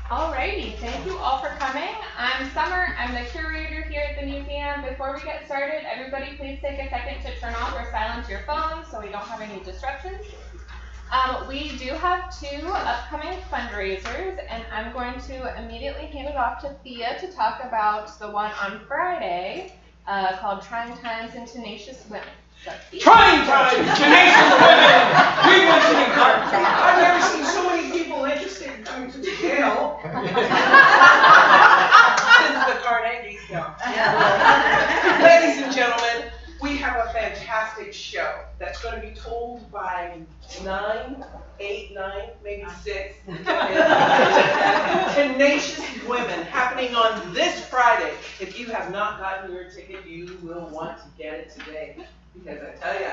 Alrighty, thank you all for coming. I'm Summer, I'm the curator here at the museum. Before we get started, everybody please take a second to turn off or silence your phones so we don't have any disruptions. We do have 2 upcoming fundraisers, and I'm going to immediately hand it off to Thea to talk about the one on Friday called Trying Times and Tenacious Women. Trying Times, Tenacious Women! We want to encourage. I've never seen so many people interested in coming to the jail. Since the Carnegie film. Ladies and gentlemen, we have a fantastic show that's going to be told by 9, maybe 6 tenacious women happening on this Friday. If you have not gotten your ticket, you will want to get it today. Because I tell you,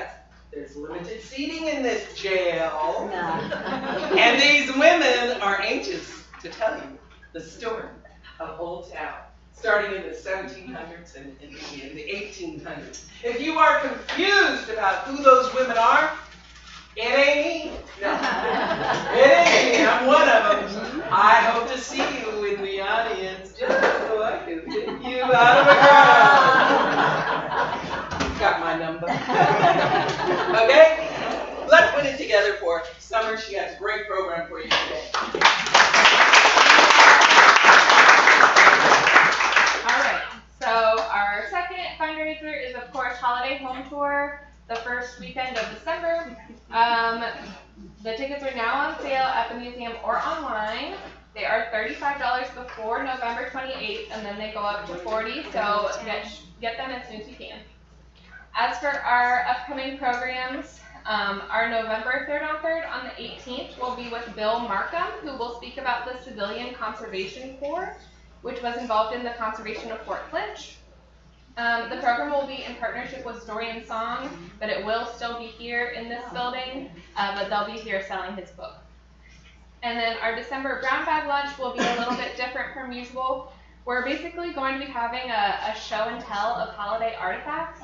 there's limited seating in this jail. And these women are anxious to tell you the story of Old Town, starting in the 1700s and in the 1800s. If you are confused about who those women are, it ain't me. No, it ain't me. I'm one of them. I hope to see you in the audience just so I can pick you out of a crowd. Got my number. Okay? Let's put it together for Summer. She has a great program for you today. Alright, so our second fundraiser is of course Holiday Home Tour, the first weekend of December. The tickets are now on sale at the museum or online. They are $35 before November 28th, and then they go up to $40, so get them as soon as you can. As for our upcoming programs, our November 3rd on the 18th will be with Bill Markham, who will speak about the Civilian Conservation Corps, which was involved in the conservation of Fort Clinch. The program will be in partnership with Story and Song, but it will still be here in this building, but they'll be here selling his book. And then our December brown bag lunch will be a little bit different from usual. We're basically going to be having a show and tell of holiday artifacts.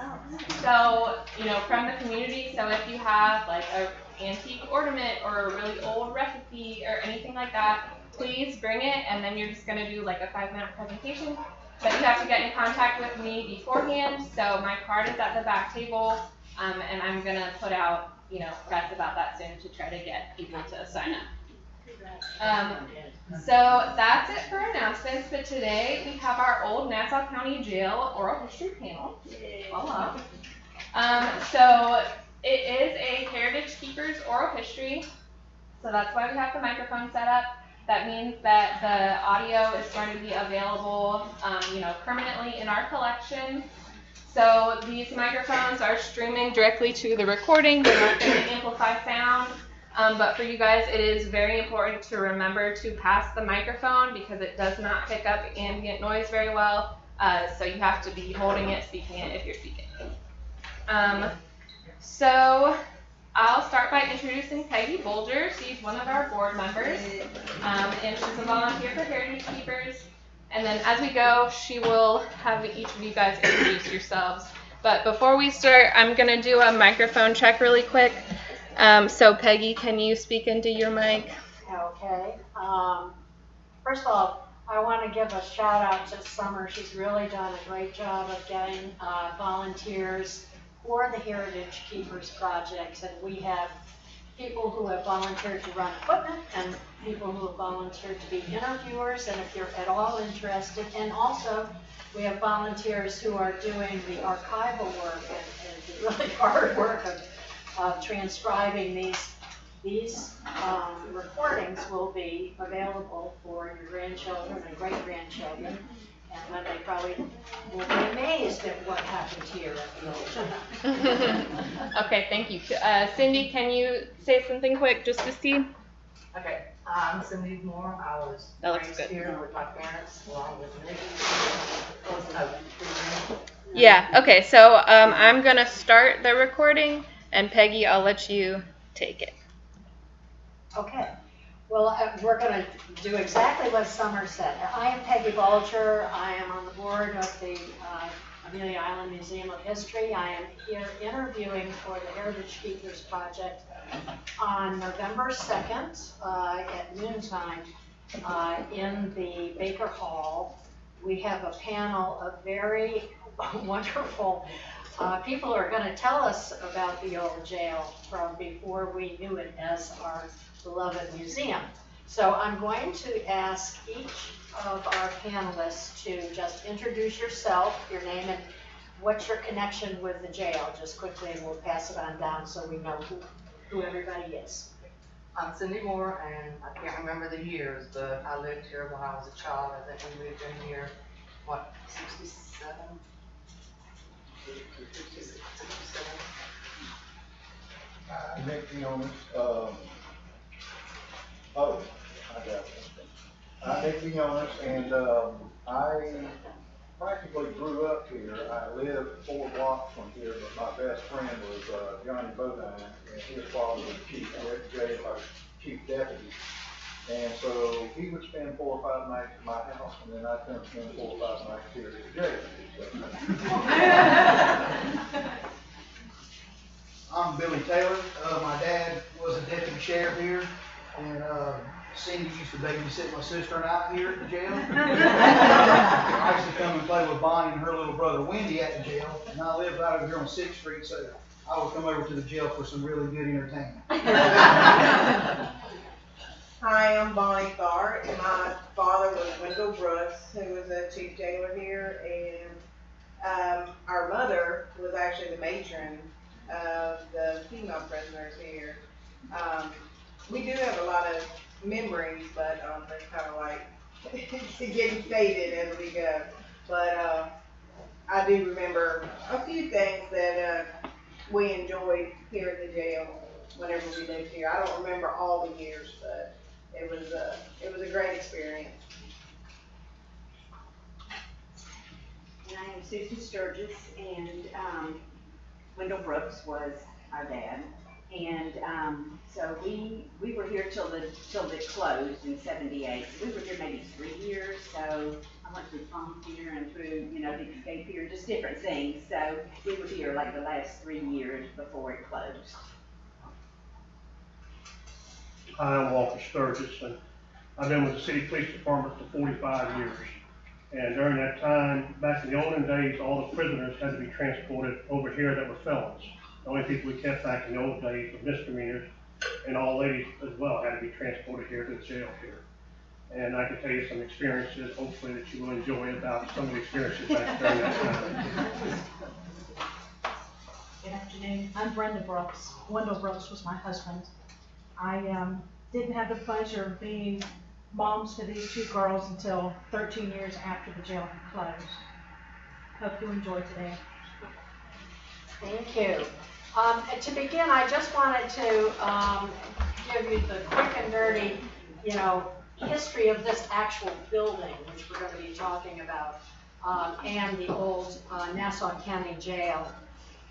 So, from the community. So if you have like an antique ornament or a really old recipe or anything like that, please bring it, and then you're just going to do like a 5-minute presentation. But you have to get in contact with me beforehand. So my card is at the back table, and I'm going to put out, press about that soon to try to get people to sign up. So that's it for announcements, but today we have our Old Nassau County Jail oral history panel. Hello. So it is a Heritage Keepers oral history, so that's why we have the microphone set up. That means that the audio is going to be available, permanently in our collection. So these microphones are streaming directly to the recording. They're not going to amplify sound. But for you guys, it is very important to remember to pass the microphone because it does not pick up ambient noise very well. So you have to be holding it, speaking it if you're speaking. So I'll start by introducing Peggy Bolger. She's one of our board members, and she's a volunteer for Heritage Keepers. And then as we go, she will have each of you guys introduce yourselves. But before we start, I'm going to do a microphone check really quick. So Peggy, can you speak into your mic? Okay. First of all, I want to give a shout out to Summer. She's really done a great job of getting volunteers for the Heritage Keepers projects. And we have people who have volunteered to run equipment and people who have volunteered to be interviewers. And if you're at all interested, and also we have volunteers who are doing the archival work and the really hard work of transcribing these recordings will be available for your grandchildren and great-grandchildren, and then they probably will be amazed at what happened here at the old. Okay, thank you. Cindy, can you say something quick just to see? Okay, I'm Cindy Moore. I was raised here with my parents along with Nikki. Yeah, okay, so I'm going to start the recording, and Peggy, I'll let you take it. Okay. Well, we're going to do exactly what Summer said. I am Peggy Bolger. I am on the board of the Amelia Island Museum of History. I am here interviewing for the Heritage Keepers Project on November 2nd at noontime in the Baker Hall. We have a panel of very wonderful people who are going to tell us about the old jail from before we knew it as our beloved museum. So I'm going to ask each of our panelists to just introduce yourself, your name, and what's your connection with the jail, just quickly, and we'll pass it on down so we know who everybody is. I'm Cindy Moore, and I can't remember the years, but I lived here when I was a child. I think we moved in here, what, 67? 67. Nick Fionis, I got it. Nick Fionis, and I practically grew up here. I lived 4 blocks from here, but my best friend was Johnny Bodine, and his father was chief deputy. And so he would spend 4 or 5 nights at my house, and then I'd come spend 4 or 5 nights here at the jail. I'm Billy Taylor. My dad was a deputy sheriff here, and Cindy used to babysit my sister and I here at the jail. I used to come and play with Bonnie and her little brother Wendy at the jail, and I lived right over here on 6th Street, so I would come over to the jail for some really good entertainment. Hi, I'm Bonnie Tharr, and my father was Wendell Brooks, who was a chief jailer here, and our mother was actually the matron of the female prisoners here. We do have a lot of memories, but they're kind of like getting faded as we go. But I do remember a few things that we enjoyed here at the jail whenever we lived here. I don't remember all the years, but it was a great experience. And I am Susan Sturgis, and Wendell Brooks was our dad, and so we were here till it closed in '78. So we were here maybe 3 years. So I went through prom here and through the escape here, just different things. So we were here like the last 3 years before it closed. Hi, I'm Walter Sturgis, and I've been with the city police department for 45 years. And during that time, back in the olden days, all the prisoners had to be transported over here that were felons. The only people we kept back in the old days were misdemeanors, and all ladies as well had to be transported here to the jail here. And I can tell you some experiences, hopefully, that you will enjoy about some of the experiences back during that time. Good afternoon. I'm Brenda Brooks. Wendell Brooks was my husband. I didn't have the pleasure of being moms to these 2 girls until 13 years after the jail had closed. Hope you enjoy today. Thank you. To begin, I just wanted to give you the quick and dirty, history of this actual building, which we're going to be talking about, and the old Nassau County Jail.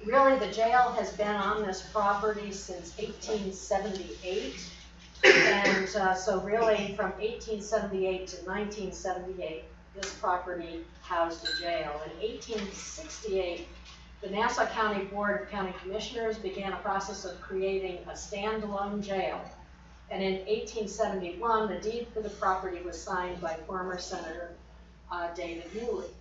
Really, the jail has been on this property since 1878. And so really from 1878 to 1978, this property housed a jail. In 1868, the Nassau County Board of County Commissioners began a process of creating a standalone jail. And in 1871, the deed for the property was signed by former Senator David Yulee.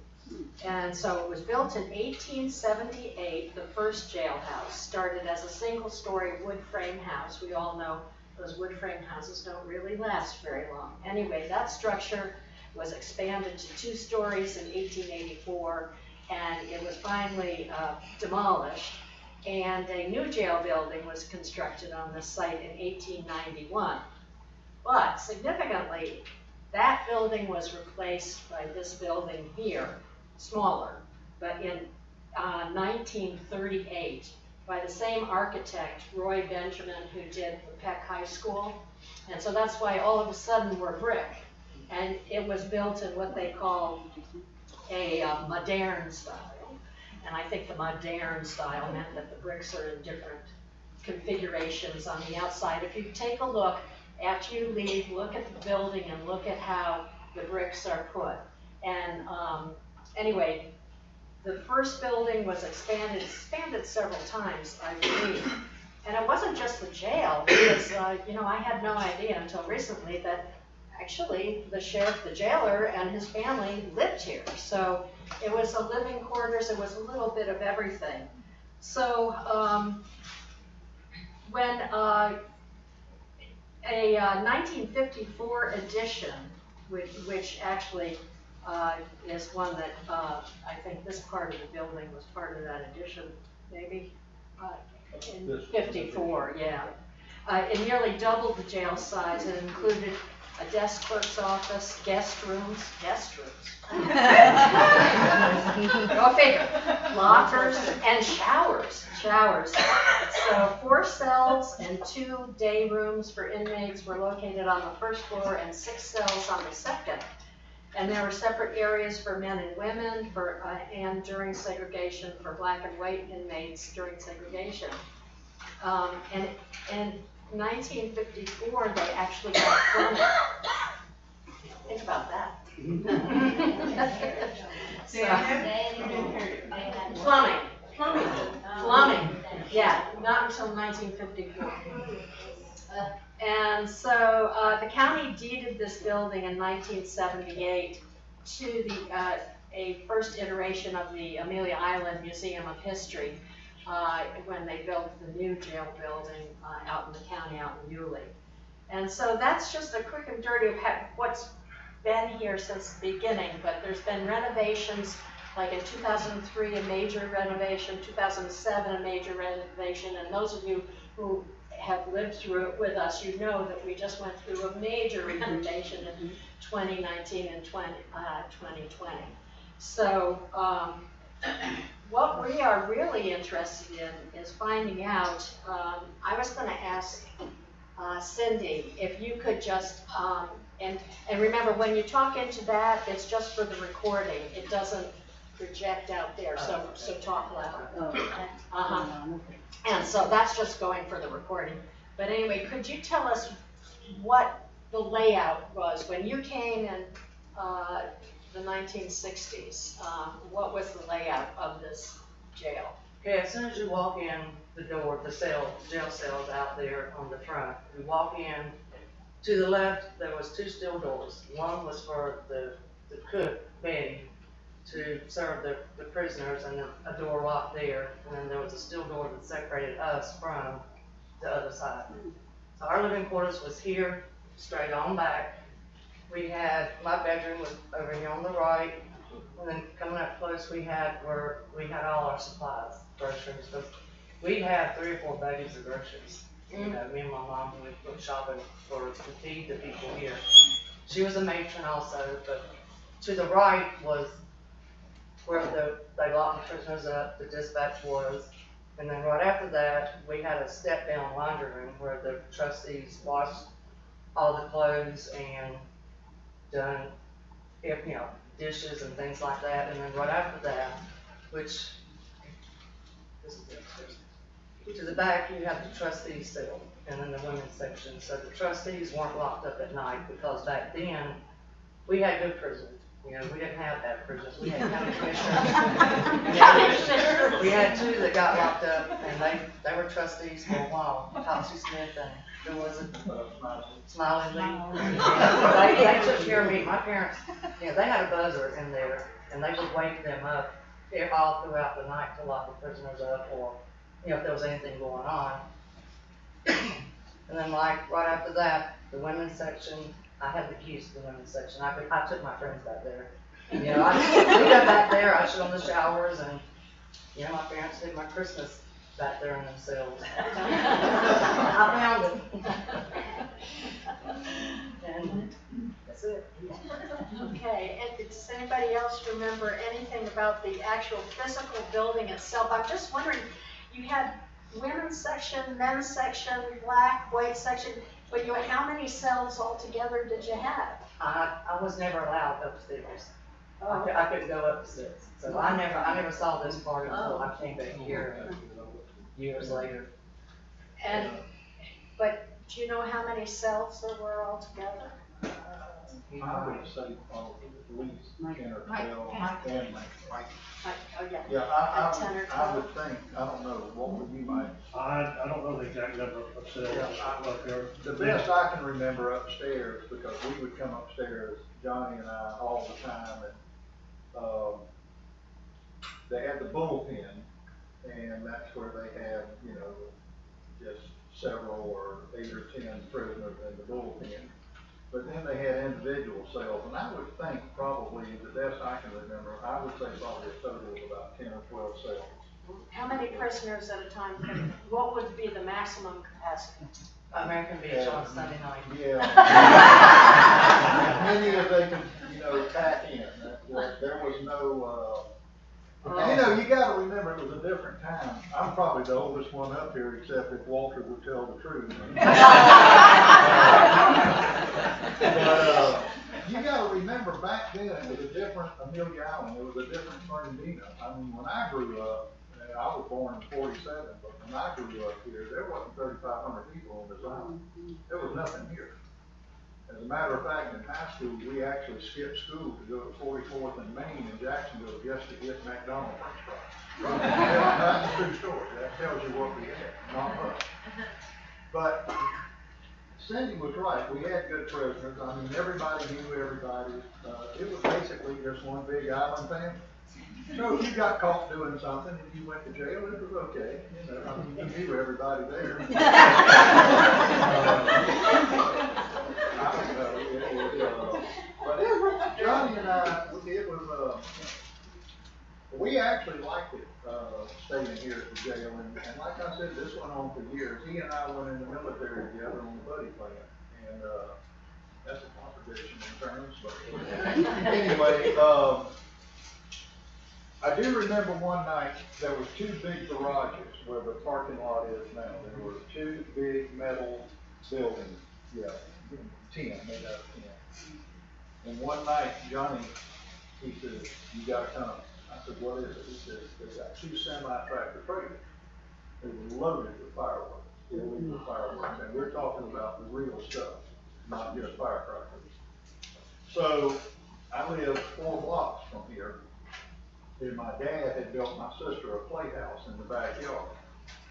And so it was built in 1878. The first jailhouse started as a single-story wood frame house. We all know those wood frame houses don't really last very long. Anyway, that structure was expanded to 2 stories in 1884, and it was finally demolished. And a new jail building was constructed on this site in 1891. But significantly, that building was replaced by this building here, smaller, but in 1938 by the same architect, Roy Benjamin, who did the Peck High School. And so that's why all of a sudden we're brick. And it was built in what they call a modern style. And I think the modern style meant that the bricks are in different configurations on the outside. If you take a look, after you leave, look at the building and look at how the bricks are put. And anyway, the first building was expanded several times, I believe. And it wasn't just the jail, because, you know, I had no idea until recently that actually the sheriff, the jailer, and his family lived here. So it was a living quarters, it was a little bit of everything. So when a 1954 edition, which actually is one that I think this part of the building was part of that edition, maybe in 54, yeah. It nearly doubled the jail size. It included a desk clerk's office, guest rooms. Go figure. Lockers and showers. So 4 cells and 2 day rooms for inmates were located on the first floor and 6 cells on the second. And there were separate areas for men and women and during segregation for black and white inmates during segregation. And in 1954, they actually got plumbing. Think about that. Plumbing. Yeah, not until 1954. And so the county deeded this building in 1978 to a first iteration of the Amelia Island Museum of History when they built the new jail building out in the county, out in Yulee. And so that's just a quick and dirty of what's been here since the beginning, but there's been renovations, like in 2003 a major renovation, 2007 a major renovation, and those of you who have lived through it with us, you know that we just went through a major renovation in 2019 and 2020. So what we are really interested in is finding out, I was going to ask Cindy if you could just, and remember when you talk into that, it's just for the recording. It doesn't project out there, so talk loud. And so that's just going for the recording. But anyway, could you tell us what the layout was when you came in the 1960s? What was the layout of this jail? Okay, as soon as you walk in the door, the jail cells out there on the front, you walk in, to the left, there was 2 steel doors. One was for the cook, Betty, to serve the prisoners, and a door locked there, and then there was a steel door that separated us from the other side. So our living quarters was here, straight on back. We had, my bedroom was over here on the right, and then coming up close we had all our supplies, groceries. So we had 3 or 4 bags of groceries. You know, me and my mom, we went shopping to feed the people here. She was a matron also, but to the right was where they locked the prisoners up, the dispatch was. And then right after that, we had a step-down laundry room where the trustees washed all the clothes and done, you know, dishes and things like that. And then right after that, which, this is it, to the back, you have the trustees cell and then the women's section. So the trustees weren't locked up at night because back then, we had good prisoners. You know, we didn't have bad prisoners. We had county commissioners. We had 2 that got locked up, and they were trustees for a while. Topsy Smith and who was it? Smiley Lee. They took care of me. My parents, you know, they had a buzzer in there, and they would wake them up all throughout the night to lock the prisoners up, or you know, if there was anything going on. And then, like right after that, the women's section. I had the keys to the women's section. I took my friends back there. You know, we got back there, I showed them the showers, and, you know, my parents did my Christmas back there in themselves. I found it. And that's it. Okay, and does anybody else remember anything about the actual physical building itself? I'm just wondering, you had women's section, men's section, black, white section. But how many cells altogether did you have? I was never allowed upstairs. Oh. I couldn't go upstairs. So I never saw this part until I came back here years later. But do you know how many cells there were altogether? I would say probably at least 10 or 12, and Mike. Oh, yeah. Yeah, Like 10 or I 12? would think, I don't know, what would you might? I don't know the exact number of cells up there. The best I can remember upstairs, because we would come upstairs, Johnny and I, all the time, and, they had the bullpen, and that's where they had, you know, just several or 8 or 10 prisoners in the bullpen. But then they had individual cells, and I would think probably, the best I can remember, I would say probably a total of about 10 or 12 cells. How many prisoners at a time what would be the maximum capacity? American Beach on Sunday night. Yeah. Many as they could, you know, pack in. There was no, you know, you gotta remember it was a different time. I'm probably the oldest one up here, except if Walter would tell the truth. But, you gotta remember back then, it was a different Amelia Island. It was a different Fernandina. I mean, when I grew up, and I was born in 47, but when I grew up here, there wasn't 3,500 people on this island. There was nothing here. As a matter of fact, in high school, we actually skipped school to go to 44th and Main in Jacksonville just to get McDonald's french fries. That's a true story. That tells you what we had, not much. But Cindy was right. We had good prisoners. I mean, everybody knew everybody. It was basically just one big island family. So if you got caught doing something and you went to jail, it was okay. You know, I mean, you knew everybody there. But Johnny and I, it was, we actually liked it, staying here at the jail. And like I said, this went on for years. He and I went in the military together on the buddy plan. And, that's a contradiction in terms, but anyway, I do remember one night, there was 2 big garages where the parking lot is now. There were 2 big metal buildings, 10, made out of 10. And one night, Johnny, he said, "You gotta come." I said, "What is it?" He said, "They got 2 semi-tractor trailers. They were loaded with fireworks, illegal fireworks, and we're talking about the real stuff, not just firecrackers." So I live 4 blocks from here. And my dad had built my sister a playhouse in the backyard.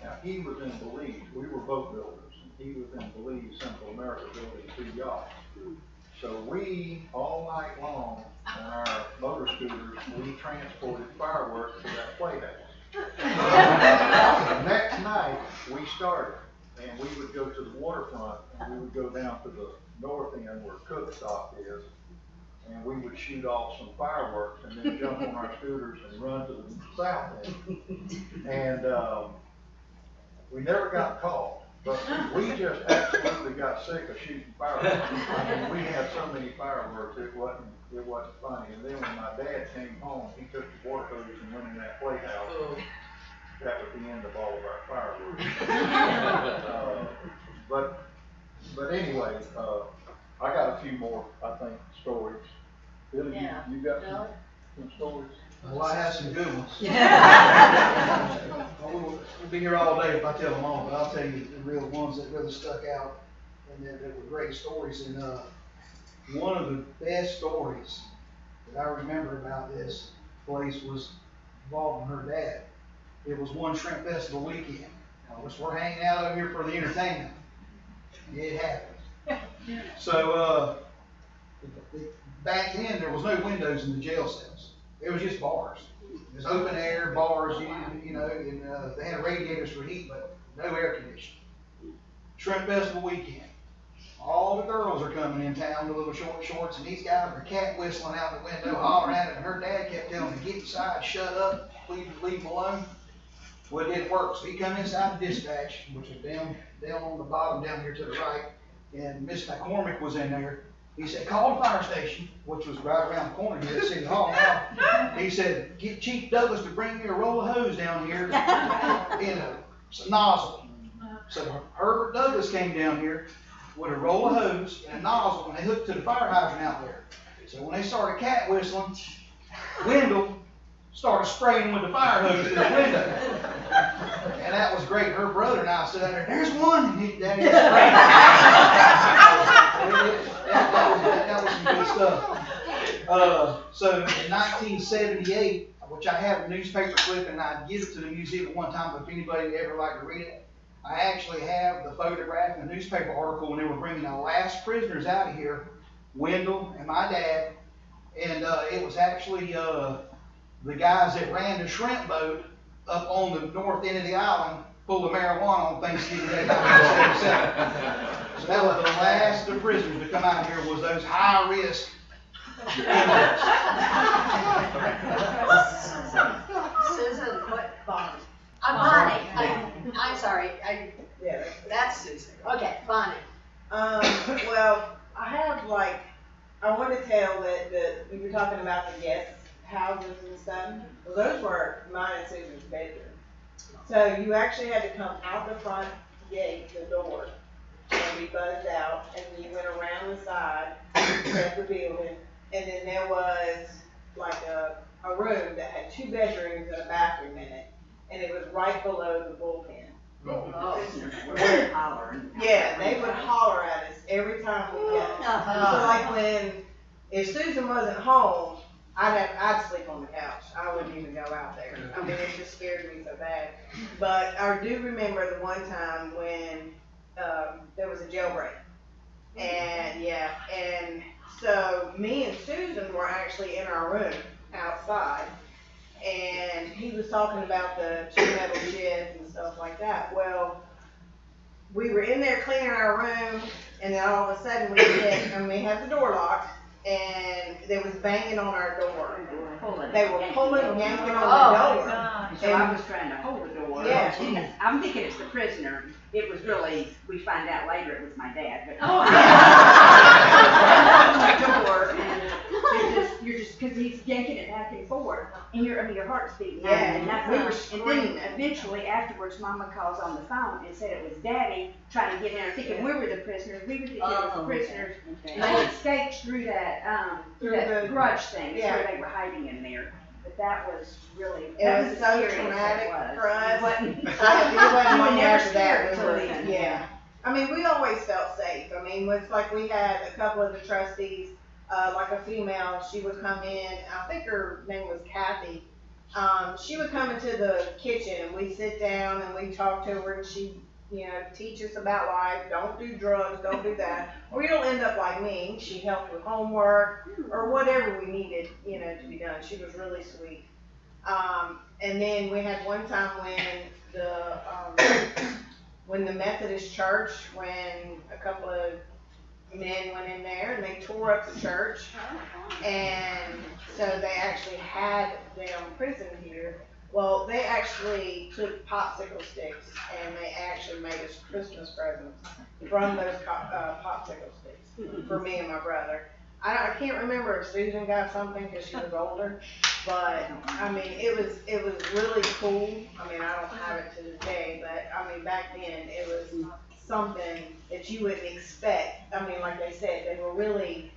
Now, he was in Belize. We were boat builders. And he was in Belize, Central America, building 2 yachts. So we, all night long, on our motor scooters, we transported fireworks to that playhouse. The next night, we started, and we would go to the waterfront, and we would go down to the north end where Cook Dock is, and we would shoot off some fireworks and then jump on our scooters and run to the south end. And we never got caught, but we just absolutely got sick of shooting fireworks. I mean, we had so many fireworks, it wasn't funny. And then when my dad came home, he took the water hose and went in that playhouse. That was the end of all of our fireworks. But anyway, I got a few more, I think, stories. Billy, you got some stories? Well, I have some good ones. We'll be here all day if I tell them all, but I'll tell you the real ones that really stuck out and that were great stories. And one of the best stories that I remember about this place was involving her dad. It was one shrimp festival weekend. Now, we're hanging out over here for the entertainment. It happened. So, back then there was no windows in the jail cells. It was just bars. It was open air bars, you know, and they had radiators for heat, but no air conditioning. Shrimp festival weekend. All the girls are coming in town with little short shorts, and these guys are cat whistling out the window, hollering at it, and her dad kept telling them to get inside, shut up, leave them alone. Well, it didn't work, so he come inside the dispatch, which was down on the bottom down here to the right, and Miss McCormick was in there. He said, "Call the fire station," which was right around the corner here at City Hall now. He said, "Get Chief Douglas to bring me a roll of hose down here, some nozzle." So Herbert Douglas came down here with a roll of hose and a nozzle, and they hooked to the fire hydrant out there. So when they started cat whistling, Wendell started spraying with the fire hose in the window. And that was great. Her brother and I stood out there, "There's one," and Daddy was spraying. That was some good stuff. So in 1978, which I have a newspaper clip and I'd give it to the museum at one time, but if anybody would ever like to read it, I actually have the photograph and the newspaper article when they were bringing the last prisoners out of here, Wendell and my dad, and it was actually the guys that ran the shrimp boat up on the north end of the island full of marijuana on Thanksgiving Day 1977. So that was the last of the prisoners to come out here was those high-risk inmates. Susan, what, Bonnie? Bonnie, I'm sorry, Yeah. that's Susan. Okay, Bonnie. Well, I have like, I want to tell that we were talking about the guest houses and stuff. Well, those were mine and Susan's bedroom. So you actually had to come out the front gate, the door, and we buzzed out, and we went around the side of the building, and then there was like a room that had 2 bedrooms and a bathroom in it, and it was right below the bullpen. Yeah, they would holler at us every time we got it. So like if Susan wasn't home, I'd sleep on the couch. I wouldn't even go out there. I mean, it just scared me so bad. But I do remember the one time when there was a jailbreak. And so me and Susan were actually in our room outside. And he was talking about the 2 metal sheds and stuff like that. Well, we were in there cleaning our room, and then all of a sudden we had the door locked, and there was banging on our door. They were pulling and yanking on the door. So I was trying to hold the door. Yeah. I'm thinking it's the prisoner. It was really, we find out later it was my dad, but. The door, and you're just, cause he's yanking it back and forth, and your heart's beating. Yeah, And we were and screaming. then eventually afterwards, Mama calls on the phone and said it was Daddy trying to get in there, thinking we were the prisoners, we were the prisoners. And they escaped through that, that garage thing, that's where they were hiding in there. But that was really, that It was as so scary as traumatic it was. for us. It wasn't. It wasn't You were long never after that. scared We were, till then. yeah. I mean, we always felt safe. I mean, it's like we had a couple of the trustees, like a female, she would come in, I think her name was Kathy. She would come into the kitchen and we'd sit down and we'd talk to her and she'd, teach us about life. Don't do drugs, don't do that. Or you'll end up like me. She helped with homework or whatever we needed, to be done. She was really sweet. And then we had one time when the Methodist church, when a couple of men went in there and they tore up the church. And so they actually had them imprisoned here. Well, they actually took popsicle sticks and they actually made us Christmas presents from those popsicle sticks for me and my brother. I can't remember if Susan got something because she was older, but I mean, it was really cool. I mean, I don't have it to this day, but I mean, back then it was something that you wouldn't expect. I mean, like they said, they were really,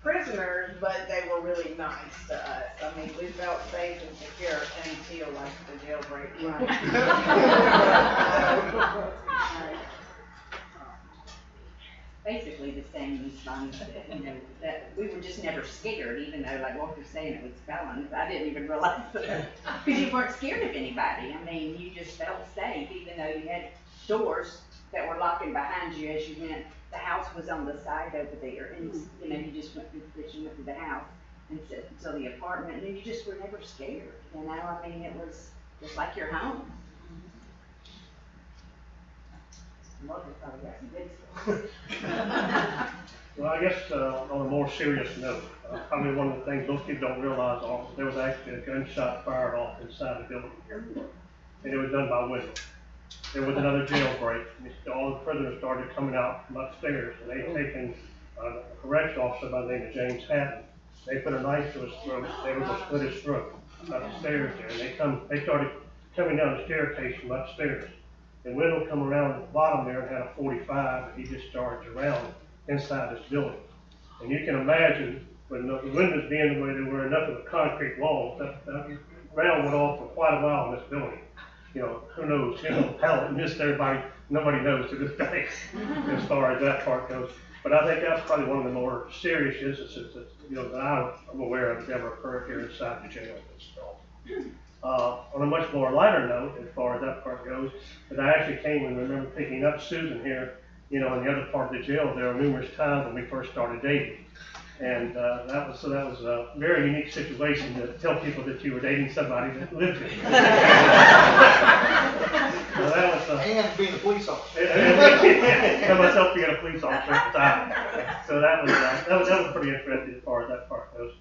prisoners, but they were really nice to us. I mean, we felt safe and secure until like the jailbreak. Basically the same as Bonnie said, that we were just never scared, even though like Walter's saying it was felons. I didn't even realize that. Because you weren't scared of anybody. I mean, you just felt safe, even though you had doors that were locking behind you as you went. The house was on the side over there, and you just went through the house and to the apartment, and you just were never scared. I mean, it was just like your home. Well, I guess on a more serious note, probably one of the things most people don't realize is there was actually a gunshot fired off inside the building here, and it was done by Wendell. There was another jailbreak, and all the prisoners started coming out from upstairs, and they had taken a correctional officer by the name of James Hatton. They put a knife to his throat. They were going to split his throat upstairs there, and they started coming down the staircase from upstairs. And Wendell come around the bottom there and had a 45, and he just charged around inside this building. And you can imagine, when the windows being the way they were, enough of a concrete wall, that round went off for quite a while in this building. Who knows, how it missed everybody, nobody knows to this day, as far as that part goes. But I think that's probably one of the more serious instances that, that I'm aware of that ever occurred here inside the jail itself. On a much more lighter note, as far as that part goes, that I actually came and remember picking up Susan here, in the other part of the jail there numerous times when we first started dating. And that was a very unique situation to tell people that you were dating somebody that lived here. So that was, And being a police officer. and myself being a police officer at the time. So that was pretty interesting as far as that part goes.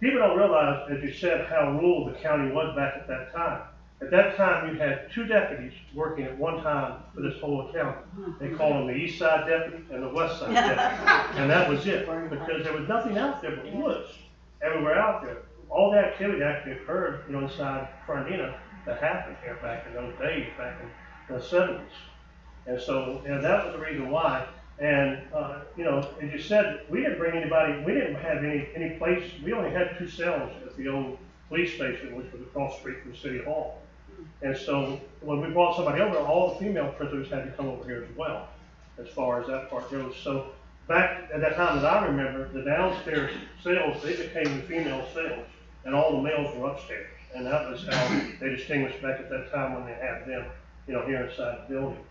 People don't realize, as you said, how rural the county was back at that time. At that time, you had 2 deputies working at one time for this whole county. They called them the east side deputy and the west side deputy. And that was it, because there was nothing out there but woods everywhere out there. All the activity actually occurred, inside Fernandina that happened here back in those days, back in the 70s. And so, that was the reason why. And, as you said, we didn't bring anybody, we didn't have any place, we only had 2 cells at the old police station, which was across the street from City Hall. And so, when we brought somebody over, all the female prisoners had to come over here as well, as far as that part goes. So, back at that time that I remember, the downstairs cells, they became the female cells, and all the males were upstairs. And that was how they distinguished back at that time when they had them, here inside the building.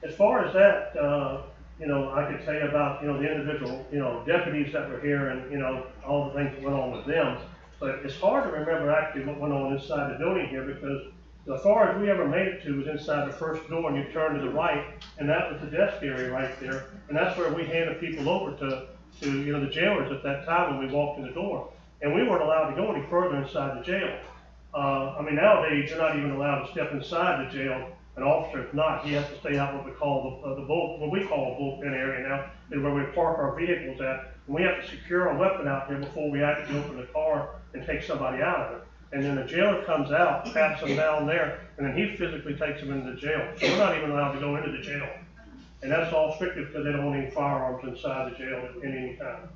As far as that, I could tell you about, the individual, deputies that were here and, all the things that went on with them. But it's hard to remember actually what went on inside the building here, because as far as we ever made it to was inside the first door, and you turn to the right, and that was the desk area right there. And that's where we handed people over to the jailers at that time when we walked in the door. And we weren't allowed to go any further inside the jail. Nowadays, you're not even allowed to step inside the jail. An officer is not. He has to stay out what we call what we call a bullpen area now, is where we park our vehicles at. And we have to secure a weapon out there before we actually open the car and take somebody out of it. And then the jailer comes out, pats them down there, and then he physically takes them into the jail. So we're not even allowed to go into the jail. And that's all strictly because they don't want any firearms inside the jail at any time.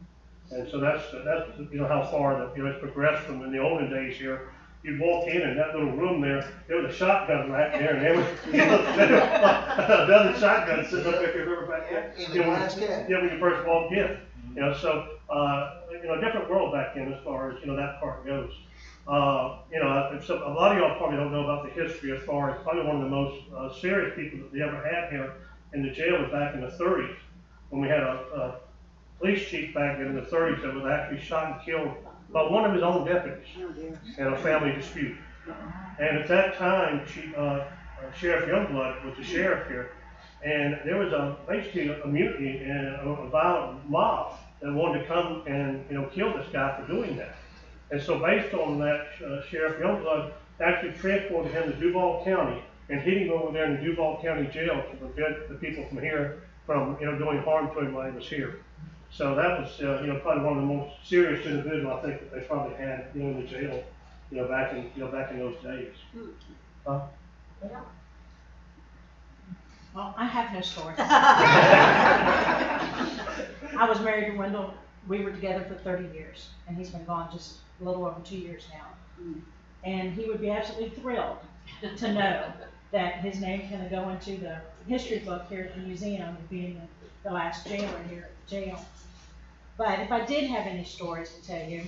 And so that's how far it's progressed from in the olden days here. You'd walk in and that little room there was a shotgun right there, and there was a dozen shotguns sitting up there, if you remember back there. In the glass cab. Yeah, when you first walked in. A different world back then as far as, that part goes. A lot of y'all probably don't know about the history as far as probably one of the most serious people that we ever had here in the jail was back in the 30s, when we had a police chief back in the 30s that was actually shot and killed by one of his own deputies in a family dispute. And at that time, Sheriff Youngblood was the sheriff here, and there was basically a mutiny and a violent mob that wanted to come and kill this guy for doing that. And so based on that, Sheriff Youngblood actually transported him to Duval County and hid him over there in the Duval County Jail to prevent the people from here from doing harm to him while he was here. So that was, probably one of the most serious individuals I think that they probably had, in the jail, back in those days. Well, I have no story. I was married to Wendell. We were together for 30 years, and he's been gone just a little over 2 years now. And he would be absolutely thrilled to know that his name can go into the history book here at the museum of being the last jailer here at the jail. But if I did have any stories to tell you,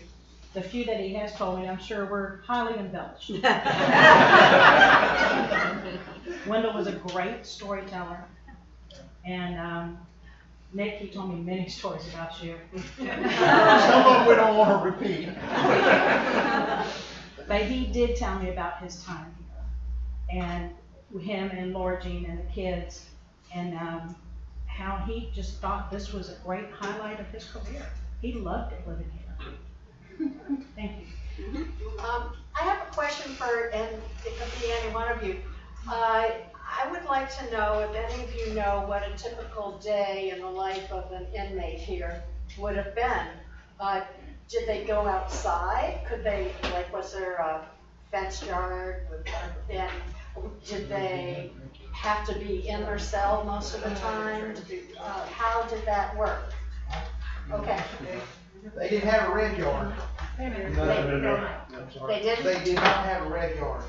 the few that he has told me, I'm sure were highly embellished. Wendell was a great storyteller, and Nick, he told me many stories about you. Some of them we don't want to repeat. But he did tell me about his time here, and him and Laura Jean and the kids, and how he just thought this was a great highlight of his career. He loved it living here. Thank you. I have a question and it could be any one of you. I would like to know if any of you know what a typical day in the life of an inmate here would have been. Did they go outside? Was there a fenced yard? And did they have to be in their cell most of the time? How did that work? Okay. They didn't have a red yard. They didn't? They did not have a red yard.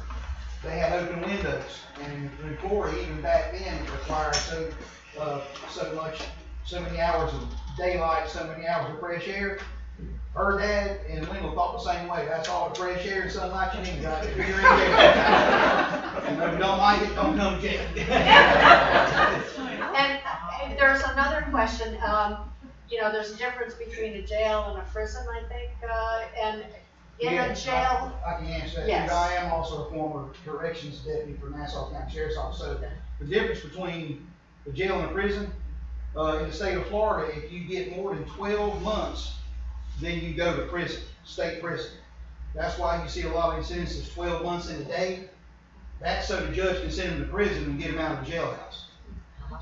They had open windows, and before, even back then, it required so so many hours of daylight, so many hours of fresh air. Her dad and Wendell thought the same way. That's all the fresh air and sunlight you need right there. You're in jail. And if you don't like it, don't come to jail. And there's another question, there's a difference between a jail and a prison, I think, and in a jail. I can answer that. Yes. I am also a former corrections deputy for Nassau County Sheriff's Office. So the difference between the jail and a prison, in the state of Florida, if you get more than 12 months, then you go to prison, state prison. That's why you see a lot of these sentences 12 months in a day. That's so the judge can send them to prison and get them out of the jailhouse.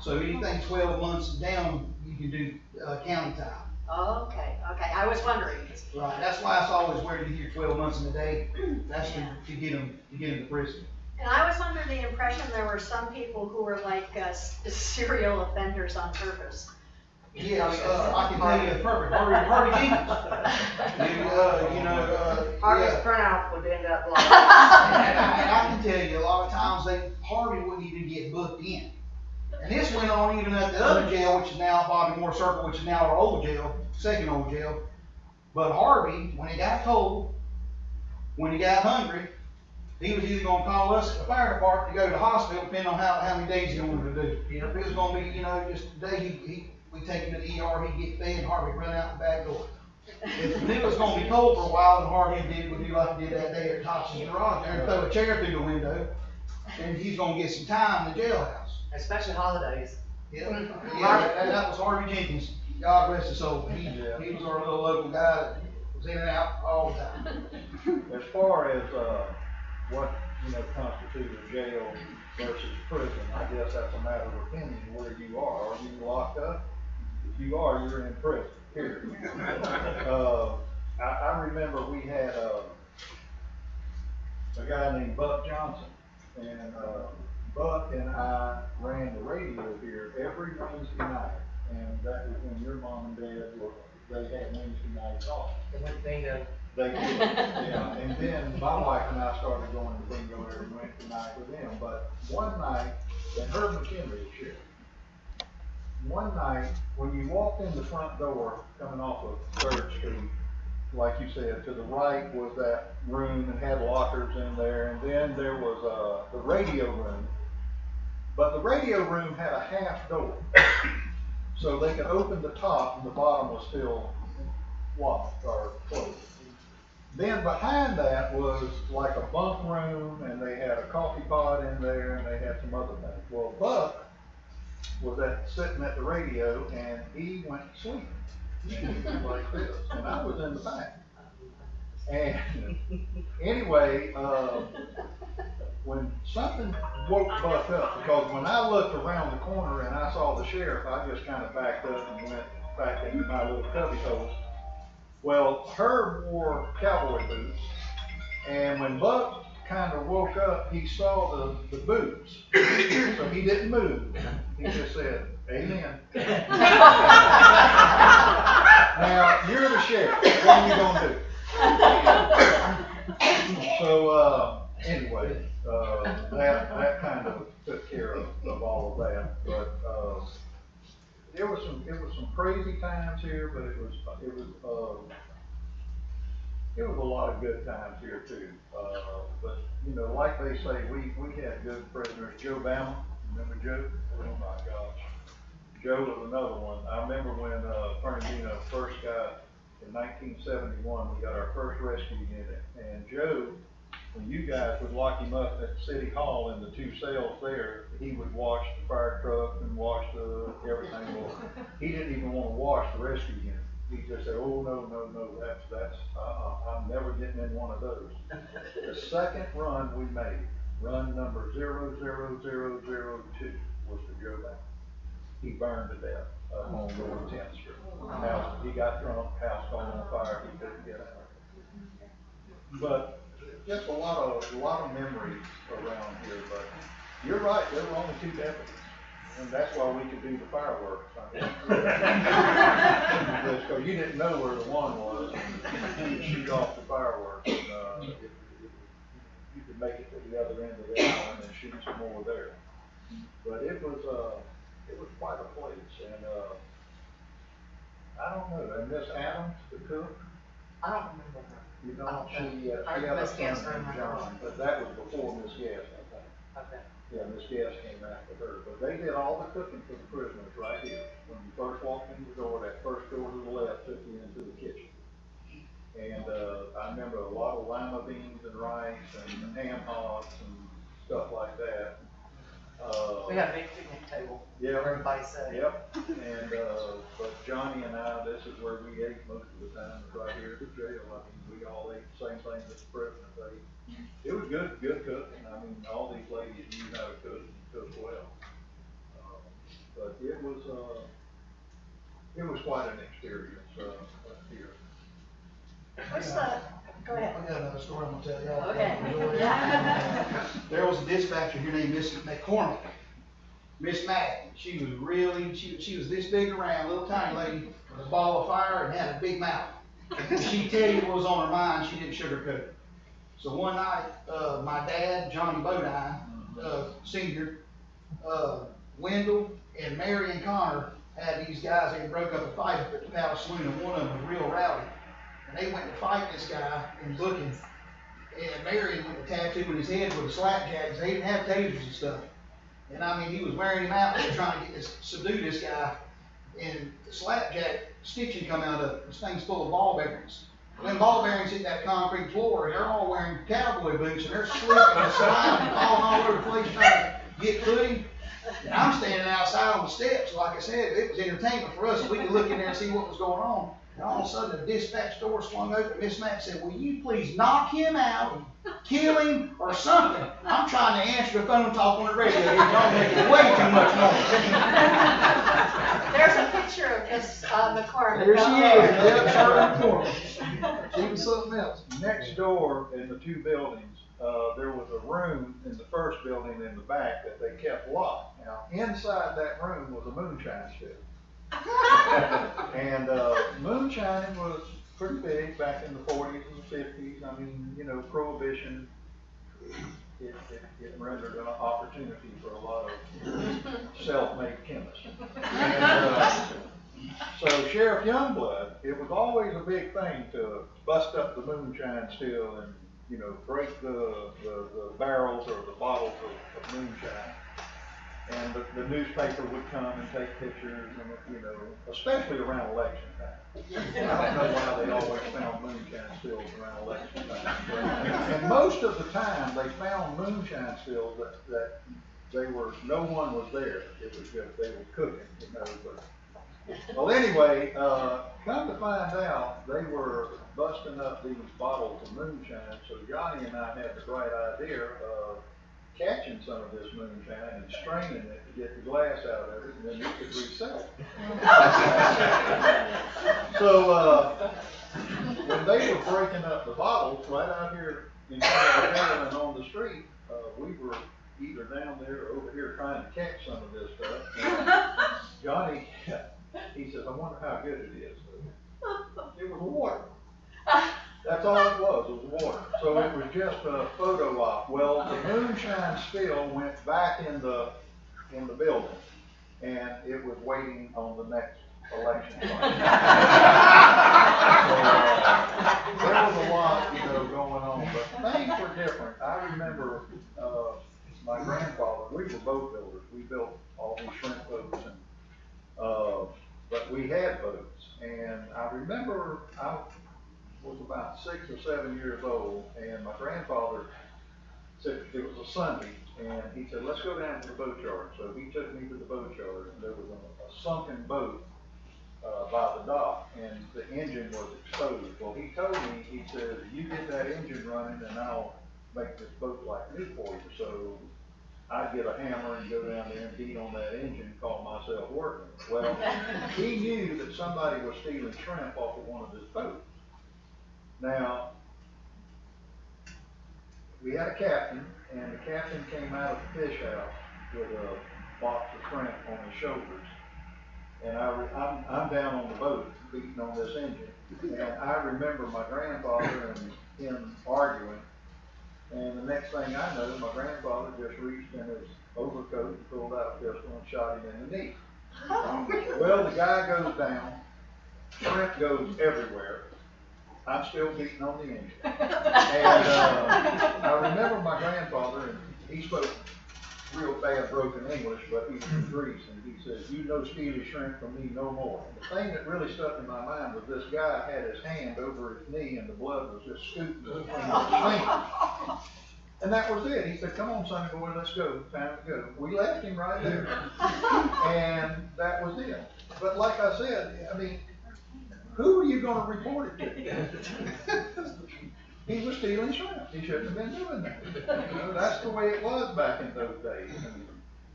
So anything 12 months down, you can do county time. Okay, I was wondering. Right, that's why it's always weird to hear 12 months in a day. That's to get them to prison. And I was under the impression there were some people who were like serial offenders on purpose. Yeah, I can tell you perfect. Harvey Jenkins. Harvey's printout would end up like. And I can tell you a lot of times Harvey wouldn't even get booked in. And this went on even at the other jail, which is now Bobby Moore Circle, which is now our old jail, second old jail. But Harvey, when he got cold, when he got hungry, he was either going to call us at the fire department to go to the hospital, depending on how many days he wanted to do. If it was going to be, just a day, we take him to the ER, he'd get fed, and Harvey run out the back door. If he knew it was going to be cold for a while, then Harvey would do like he did that day at Thompson's garage there and throw a chair through the window, and he's going to get some time in the jailhouse. Especially holidays. Yeah, that was Harvey Jenkins. God rest his soul. He was our little local guy that was in and out all the time. As far as what constitutes a jail versus prison, I guess that's a matter of opinion where you are. Are you locked up? If you are, you're in prison. Period. I remember we had a guy named Buck Johnson, and Buck and I ran the radio here every Wednesday night, and that was when your mom and dad they had Wednesday nights off. They went bingo. They did, yeah. And then my wife and I started going to bingo every Wednesday night with them. But one night, and Herb McHenry is here. One night, when you walked in the front door coming off of 3rd Street, like you said, to the right was that room and had lockers in there, and then there was the radio room. But the radio room had a half door, so they could open the top and the bottom was still locked or closed. Then behind that was like a bunk room, and they had a coffee pot in there, and they had some other things. Well, Buck was sitting at the radio, and he went to sleep like this, and I was in the back. And anyway, when something woke Buck up, because when I looked around the corner and I saw the sheriff, I just kind of backed up and went back into my little cubby hole. Well, Herb wore cowboy boots, and when Buck kind of woke up, he saw the boots, so he didn't move. He just said, "Amen." Now, you're the sheriff. What are you going to do? So, anyway, that kind of took care of all of that. But it was some crazy times here, but it was a lot of good times here too. But like they say, we had good prisoners. Joe Bama, remember Joe? Oh my gosh, Joe was another one. I remember when Fernandino first got in 1971, we got our first rescue unit, and Joe, when you guys would lock him up at City Hall in the 2 cells there, he would wash the fire truck and wash everything. Well, he didn't even want to wash the rescue unit. He just said, "Oh, no, that's, I'm never getting in one of those." The second run we made, run number 00002, was for Joe Bank. He burned to death on North 10th Street. House, he got drunk, house caught on fire, he couldn't get out. But just a lot of memories around here. But you're right, there were only 2 deputies, and that's why we could do the fireworks. Because you didn't know where the one was, and you could shoot off the fireworks, and you could make it to the other end of the island and shoot some more there. But it was it was quite a place, and, I don't know, and Miss Adams, the cook, I don't remember her. you I don't, don't think- she I had a Miss Guest son named remember. John, but that was before Miss Guest, I think. Okay. Yeah, Miss Guest came after her, but they did all the cooking for the prisoners right here. When you first walked in the door, that first door to the left took you into the kitchen. And, I remember a lot of lima beans and rice and ham hocks and stuff like that. We had a big picnic table. Yeah. Everybody said. Yep, and, but Johnny and I, this is where we ate most of the time, was right here at the jail. I mean, we all ate the same things that the prisoners ate. It was good cooking. I mean, all these ladies knew how to cook and cook well. But it was quite an experience, here. What's the, go ahead. I got another story I'm gonna tell y'all. Okay. There was a dispatcher here named Miss McCormick, Miss Mack. She was really, she was this big around, little tiny lady with a ball of fire and had a big mouth. If she tell you what was on her mind, she didn't sugarcoat it. So one night, my dad, Johnny Bodine, senior, Wendell and Mary and Connor had these guys, they broke up a fight up at the Palace Saloon, and one of them was real rowdy. And they went to fight this guy and booking. And Marion went to tattooing his head with a slapjack, because they didn't have tasers and stuff. And I mean, he was wearing him out, and they were trying to subdue this guy. And the slapjack stitching come out of it. This thing's full of ball bearings. And then ball bearings hit that concrete floor, and they're all wearing cowboy boots, and they're slipping and sliding and falling all over the place trying to get footing. And I'm standing outside on the steps. Like I said, it was entertainment for us, so we could look in there and see what was going on. And all of a sudden, the dispatch door swung open. Miss Mack said, "Will you please knock him out, kill him, or something? I'm trying to answer the phone talk on the radio here. Y'all making way too much noise." There's a picture of Miss McCormick. There she is. Yeah, Charlotte She McCormick. She was something else. Next door in the two buildings, there was a room in the first building in the back that they kept locked. Now, inside that room was a moonshine still. And moonshining was pretty big back in the 40s and the 50s. I mean, you know, prohibition, it rendered an opportunity for a lot of self-made chemists. And, so Sheriff Youngblood, it was always a big thing to bust up the moonshine still and, you know, break the barrels or the bottles of moonshine. And the newspaper would come and take pictures, and, you know, especially around election time. I don't know why they always found moonshine stills around election time. And most of the time, they found moonshine stills that no one was there. It was just, they were cooking, you know, but. Well, anyway, come to find out, they were busting up these bottles of moonshine, so Johnny and I had the bright idea of catching some of this moonshine and straining it to get the glass out of it, and then we could resell it. So, when they were breaking up the bottles right out here in front of the jail and on the street, we were either down there or over here trying to catch some of this stuff. And Johnny, he says, "I wonder how good it is." It was water. That's all it was water. So it was just a photo op. Well, the moonshine still went back in the building, and it was waiting on the next election. So, there was a lot, you know, going on, but things were different. I remember my grandfather. We were boat builders. We built all these shrimp boats, and but we had boats, and I remember I was about 6 or 7 years old, and my grandfather said, it was a Sunday, and he said, "Let's go down to the boat yard." So he took me to the boat yard, and there was a sunken boat by the dock, and the engine was exposed. Well, he told me, he said, "You get that engine running, and I'll make this boat like new for you." So I'd get a hammer and go down there and beat on that engine and call myself working. Well, he knew that somebody was stealing shrimp off of one of his boats. Now, we had a captain, and the captain came out of the fish house with a box of shrimp on his shoulders. And I'm down on the boat beating on this engine. And I remember my grandfather and him arguing. And the next thing I know, my grandfather just reached in his overcoat, and pulled out a pistol and shot him in the knee. Well, the guy goes down, shrimp goes everywhere. I'm still beating on the engine. And I remember my grandfather, and he spoke real bad broken English, but he was from Greece, and he says, "You no steely shrimp from me no more." And the thing that really stuck in my mind was this guy had his hand over his knee, and the blood was just scooting between his fingers. And that was it. He said, "Come on, sonny boy, let's go. Time to go." We left him right there. And that was it. But like I said, I mean, who are you going to report it to? He was stealing shrimp. He shouldn't have been doing that. You know, that's the way it was back in those days. And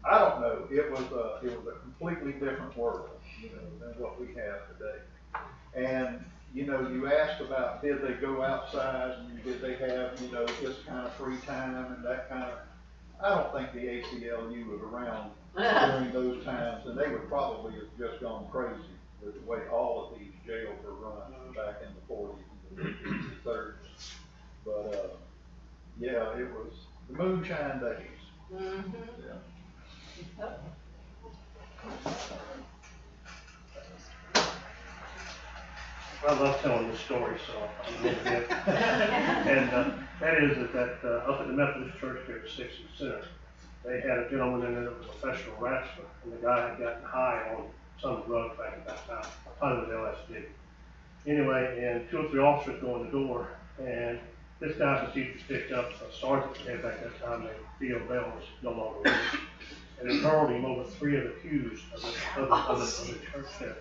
I don't know. It was a completely different world, you know, than what we have today. And you know, you asked about did they go outside and did they have, you know, this kind of free time and that kind of. I don't think the ACLU was around during those times, and they would probably have just gone crazy with the way all of these jails were run back in the 40s and the 30s. But yeah, it was the moonshine days. Mm-hmm. Yeah. I love telling this story, so I'm going to get. And that is that up at the Methodist Church here at 6th and Center, they had a gentleman in there that was a professional wrestler, and the guy had gotten high on some drug back at that time. Probably was LSD. Anyway, and 2 or 3 officers go in the door, and this guy proceeded to pick up a sergeant head back at that time named Theo Bell, was no longer with us, and he hurled him over 3 of the pews of the church there.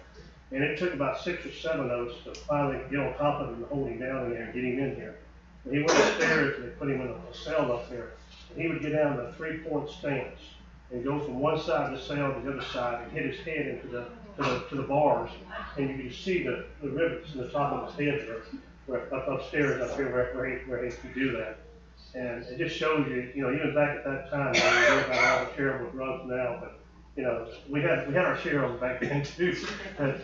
And it took about 6 or 7 of us to finally get on top of him and hold him down in there and get him in here. And he went upstairs and they put him in a cell up there. And he would get down to a 3-point stance and go from one side of the cell to the other side and hit his head into the bars. And you could see the rivets in the top of his head there, upstairs up here where he could do that. And it just shows you, you know, even back at that time, you know, we hear about all the terrible drugs now, but you know, we had our share of them back then too. But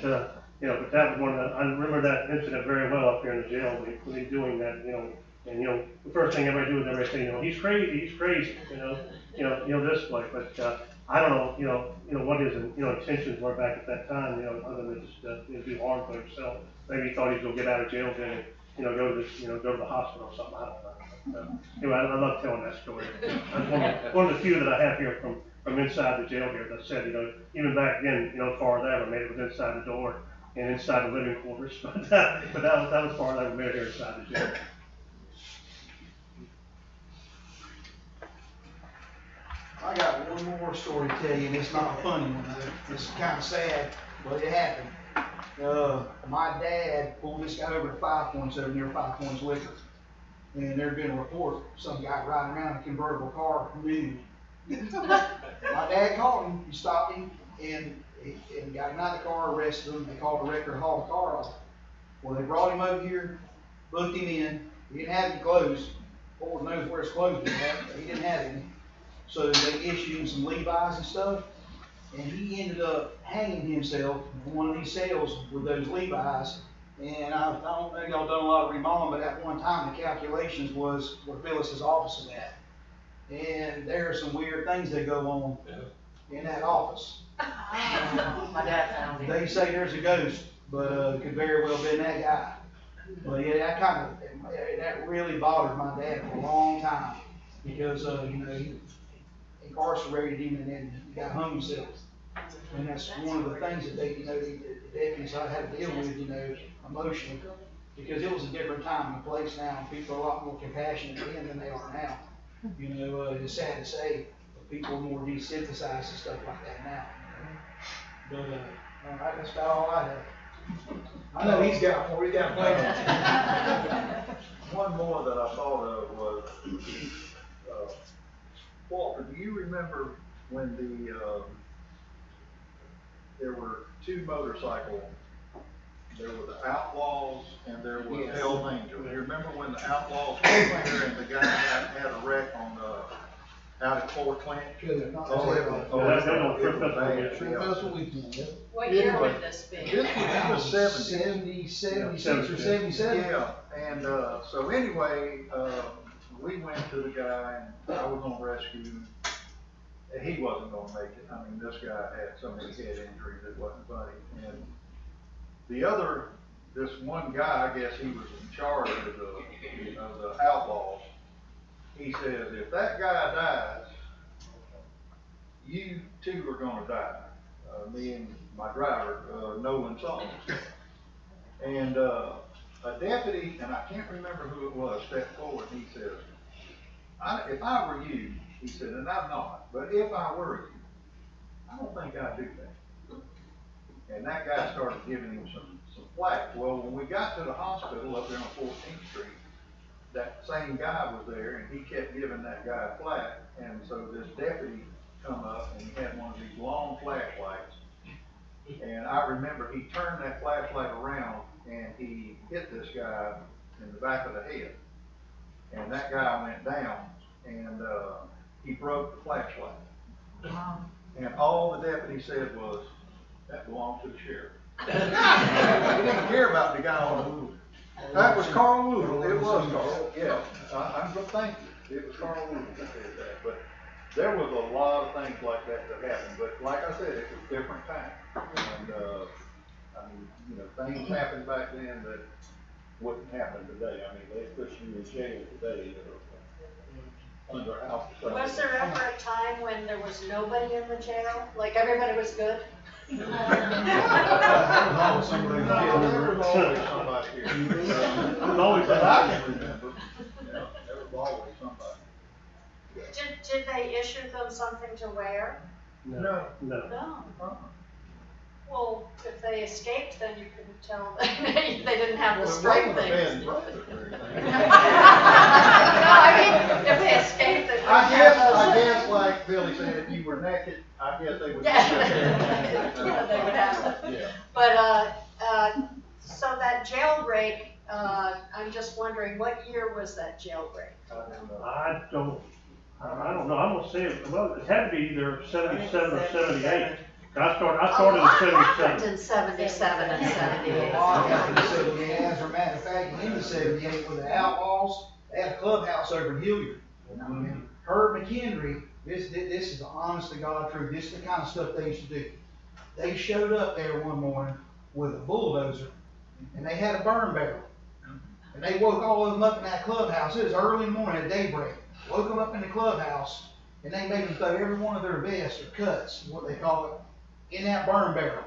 you know, but that was one of the, I remember that incident very well up here in the jail when he doing that, you know, and you know, the first thing everybody do is everybody say, you know, he's crazy, you know this way. But I don't know, you know what his intentions were back at that time, you know, other than just you know, do harm to himself. Maybe he thought he was gonna get out of jail then and you know go to the hospital or something. I don't know. Anyway, I love telling that story. That's one of the few that I have here from inside the jail here that said, you know, even back then, you know, as far as I ever made it was inside the door and inside the living quarters. But that was far as I ever made it here inside the jail. I got one more story to tell you, and it's not a funny one though. It's kind of sad, but it happened. My dad pulled this guy over to 5 Points over near 5 Points Liquor. And there'd been a report, some guy riding around in a convertible car nude. My dad called him, he stopped him, and got him out of the car, arrested him. They called the record, hauled the car off. Well, they brought him over here, booked him in. He didn't have any clothes. Lord knows where his clothes were at, but he didn't have any. So they issued him some Levi's and stuff, and he ended up hanging himself in one of these cells with those Levi's. And I don't know if y'all done a lot of remodeling, but at one time the calculations was where Phyllis's office is at. And there are some weird things that go on in that office. My dad found it. They say there's a ghost, but it could very well been that guy. But yeah, that really bothered my dad for a long time because you know, he incarcerated him and then he got hung himself. And that's one of the things that they, you know, the deputies had to deal with, you know, emotionally, because it was a different time and place now, and people are a lot more compassionate then than they are now. You know, it's sad to say, but people are more desensitized and stuff like that now. But all right, that's about all I have. I know he's got more. He's got plenty. One more that I thought of was, Walter, do you remember when there were 2 motorcycles? There were the Outlaws and there was Hell's Angels. You remember when the Outlaws came here and the guy had a wreck on out at Fort Clint? What year would this be? This was 76 or 77? Yeah, and so anyway, we went to the guy and I was gonna rescue him. he wasn't gonna make it. I mean, this guy had so many head injuries, it wasn't funny. And this one guy, I guess he was in charge of the outlaws. He says, if that guy dies, you two are gonna die. Me and my driver, Nolan Solomon. And a deputy, and I can't remember who it was, stepped forward and he says, if I were you, he said, and I'm not, but if I were you, I don't think I'd do that. And that guy started giving him some flack. Well, when we got to the hospital up there on 14th Street, that same guy was there and he kept giving that guy flack. And so this deputy come up and he had one of these long flashlights. And I remember he turned that flashlight around and he hit this guy in the back of the head. And that guy went down and he broke the flashlight. Wow. And all the deputy said was, that belonged to the sheriff. He didn't care about the guy on the roof. That was Carl Woodle. It was Carl. Yeah, I'm gonna thank you. It was Carl Woodle that did that. But there was a lot of things like that happened. But like I said, it was a different time. And I mean, you know, things happened back then that wouldn't happen today. I mean, they put you in jail today under house arrest. Was there ever a time when there was nobody in the jail? Like everybody was good? There was always somebody here. That I can remember. Yeah, there was always somebody. Did they issue them something to wear? No. No. Well, if they escaped, then you couldn't tell they didn't have the straight things. No, I mean, if they escaped, they I guess like Billy said, if you were naked, I guess they would. Yeah, they would have it. Yeah. But, so that jailbreak, I'm just wondering, what year was that jailbreak? I don't know, I'm gonna say, well, it had to be either 77 or 78. I started in 77. In 77 and 78. As a matter of fact, in the 78 with the Outlaws, they had a clubhouse over in Hilliard. And Herb McHenry, this is the honest to God truth, this is the kind of stuff they used to do. They showed up there one morning with a bulldozer, and they had a burn barrel. And they woke all of them up in that clubhouse. It was early in the morning at daybreak. Woke them up in the clubhouse, and they made them throw every one of their vests or cuts, what they call it, in that burn barrel.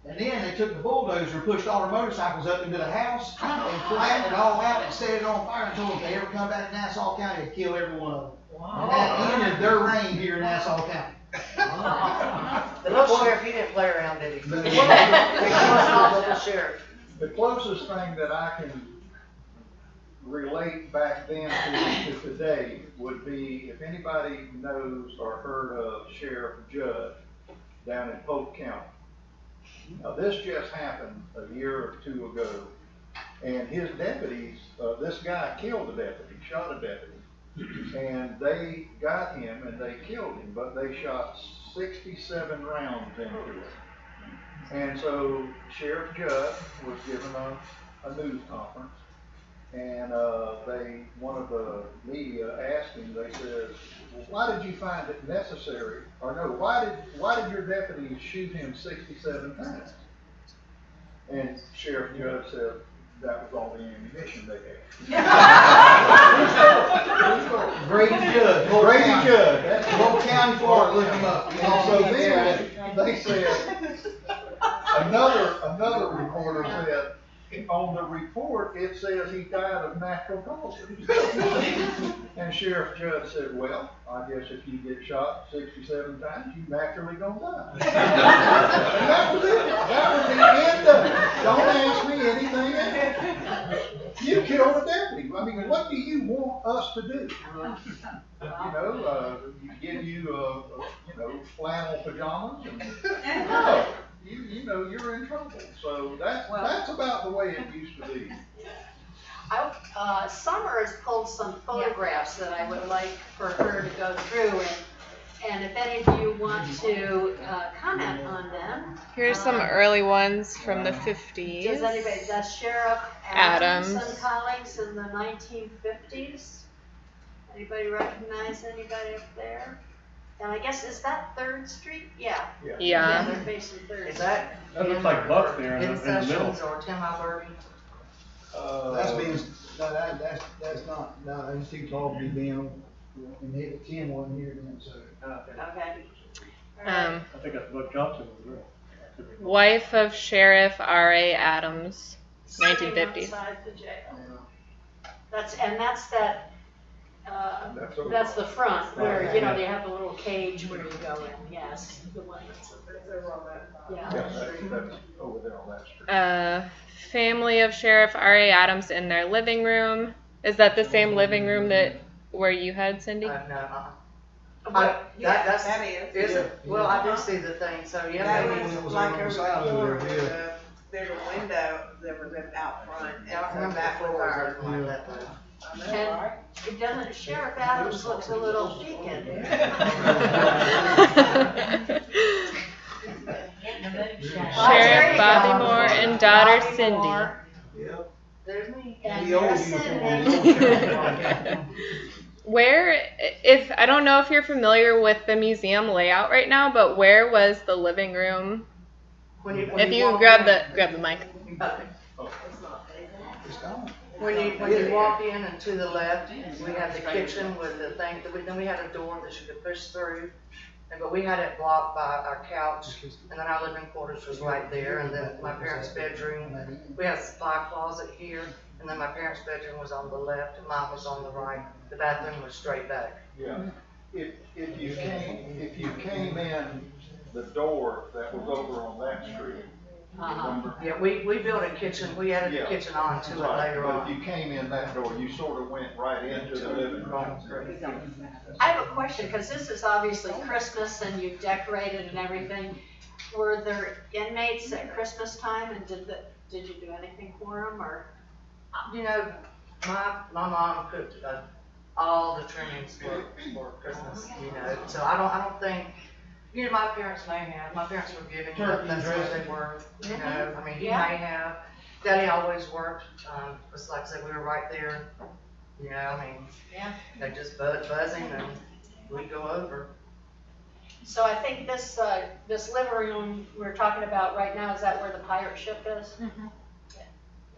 And then they took the bulldozer and pushed all their motorcycles up into the house and flattened it all out and set it on fire and told them if they ever come back to Nassau County, they'd kill every one of them. Wow. And that ended their reign here in Nassau County. The little sheriff, he didn't play around, did he? The He was not the little sheriff. closest thing that I can relate back then to today would be if anybody knows or heard of Sheriff Judd down in Polk County. Now this just happened a year or two ago, and his deputies, this guy killed a deputy, shot a deputy, and they got him and they killed him, but they shot 67 rounds into him. And so Sheriff Judd was given a news conference, and one of the media asked him, they said, well, why did you find it necessary, or no, why did your deputies shoot him 67 times? And Sheriff Judd said, that was all the ammunition they had. Grady Judd. Grady Judd. That's Polk County, Florida, look him up. So then they said, another reporter said, on the report, it says he died of natural causes. And Sheriff Judd said, well, I guess if you get shot 67 times, you naturally gonna die. And that was it. That was the end of it. Don't ask me anything else. You killed a deputy. I mean, what do you want us to do? You give you, flannel pajamas and, no. You know you're in trouble. So that's about the way it used to be. Summer has pulled some photographs that I would like for her to go through, and if any of you want to comment on them. Here's some early ones from the 50s. Does anybody, that's Sheriff Adams and colleagues in the 1950s. Anybody recognize anybody up there? And I guess, is that Third Street? Yeah. Yeah. They're facing Third. Is that? That looks like Buck there in the middle. Sessions or Tim Iberti? That's being, no, that's not, no, it's too tall to be being, and hit 10 wasn't here then, so. Okay. Um, I think that's Buck Johnson over there. wife of Sheriff R.A. Adams, Sitting 1950s. outside the jail. That's that, over that's the front where, you know, Yeah. they have the little cage where you go in, yes. The one that's over on that. Yeah, that's over there on that street. Family of Sheriff R.A. Adams in their living room. Is that the same living room that where you had Cindy? No, What? that's, That is. is it? Well, I did see the thing, so yeah, That maybe. was like on the over side the of corner there, with yeah. there's a window that was out front. I don't and remember that that floor was was open like that though. And it doesn't, Sheriff Adams looks a little peaked. Sheriff Bobby Moore and daughter Bobby Cindy. Moore There's me. and The old there's uniform, Cindy. the old sheriff. Where, if I don't know if you're familiar with the museum layout right now, but where was the living room? When If you walk grab in- the mic. It's gone. When you walk in and to the left, we have the kitchen with the thing, then we had a door that you could push through. But we had it blocked by our couch, and then our living quarters was right there, and then my parents' bedroom. We had a supply closet here, and then my parents' bedroom was on the left, and mine was on the right. The bathroom was straight back. Yeah. If you came in the door that was over on that street, remember? Yeah, we built a kitchen, we added the Yeah. kitchen on to it Right, later but if on. you came in that door, you sort of went right into the living room. I have a question, because this is obviously Christmas and you've decorated and everything. Were there inmates at Christmas time and did you do anything for them or? You know, my mom cooked all the trimmings for Christmas, you know, so I don't think, you know, my parents were giving, but that's what they were, you know, I mean, he Yeah. may have. Daddy always worked, just like I said, we were right there, you know, I mean, Yeah. they just buzzing and we'd go over. So I think this living room we're talking about right now, is that where the pirate ship is?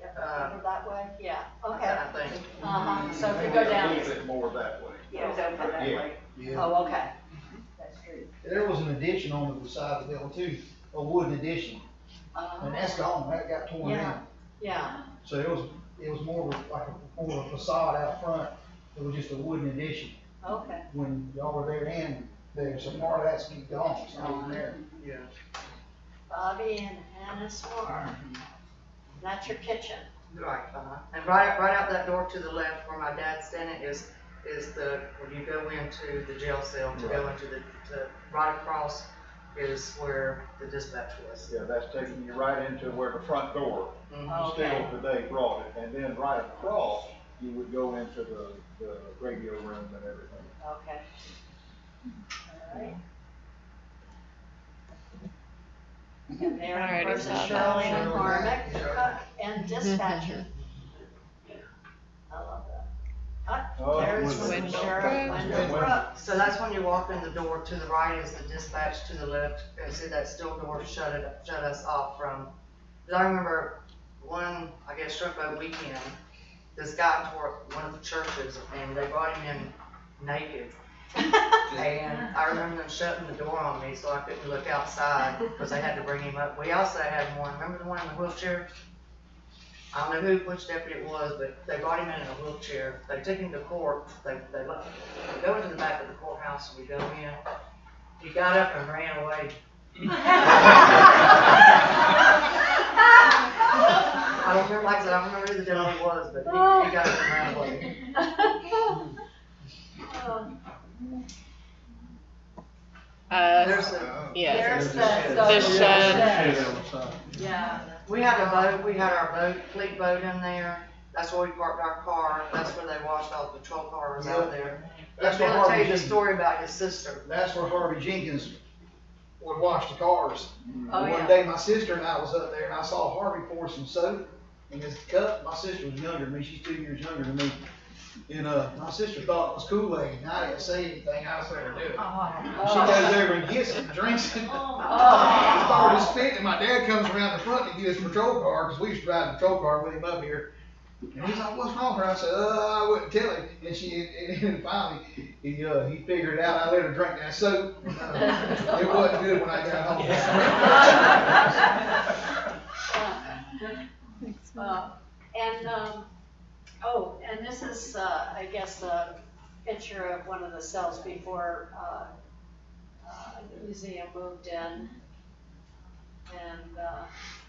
Over that way? Yeah, okay. I think. So if you go A down, little bit more that way. It was over that Yeah. way. Yeah. oh, okay. That's true. There was an addition on the side of the building too, a wooden addition, and that's gone, that got torn Yeah. down. Yeah, So it was more of like more of a facade out front, it was just a wooden addition. okay. When y'all were there and there, so part of that's gone, it's not even there. Yeah. Bobby and Hannah Moore. That's your kitchen. Right, and right out that door to the left where my dad's standing is the, when you go into the jail cell, to go into the right across is where the dispatch was. Yeah, that's taking you right into where the front door Mhm. Okay. still today brought it. And then right across, you would go into the radio room and everything. Okay. All right. And there, Alrighty, of course, so is Shirley that's- McCormick, cook and dispatcher. I love that. Oh, There's Wendell Sheriff Brooks. Wendell Brooks. So that's when you walk in the door, to the right is the dispatch, to the left, and see that steel door shut us off from, because I remember one, I guess, Shrimp weekend, this guy tore one of the churches, and they brought him in naked. And I remember them shutting the door on me, so I couldn't look outside, because they had to bring him up. We also had one, remember the one in the wheelchair? I don't know which deputy it was, but they brought him in a wheelchair. They took him to court. They go into the back of the courthouse, and we go in. He got up and ran away. I don't remember, like I said, I don't remember who the deputy was, but he got up and ran away. There's a, Yeah. There's The shed. Shed on the side. Yeah. we had a boat, we had our boat, fleet boat in there. That's where we parked our car. That's where they washed all the patrol cars out there. That's Let where me tell Harvey you the Jenkins, story about his sister. that's where Harvey Jenkins would wash the cars. Oh, One yeah. day, my sister and I was up there, and I saw Harvey pour some soap in his cup. My sister was younger than me, she's 2 years younger than me. And, my sister thought it was Kool-Aid, and I didn't say anything, I was there to do it. Oh. She goes over and gets it and drinks it. I started spitting, and my dad comes around the front to get his patrol car, because we used to ride the patrol car with him up here. And he's like, what's wrong with her? I said, I wouldn't tell him. And finally, he figured it out. I let her drink that soap. It wasn't good when I got home. And this is, I guess, a picture of one of the cells before, the museum moved in. And,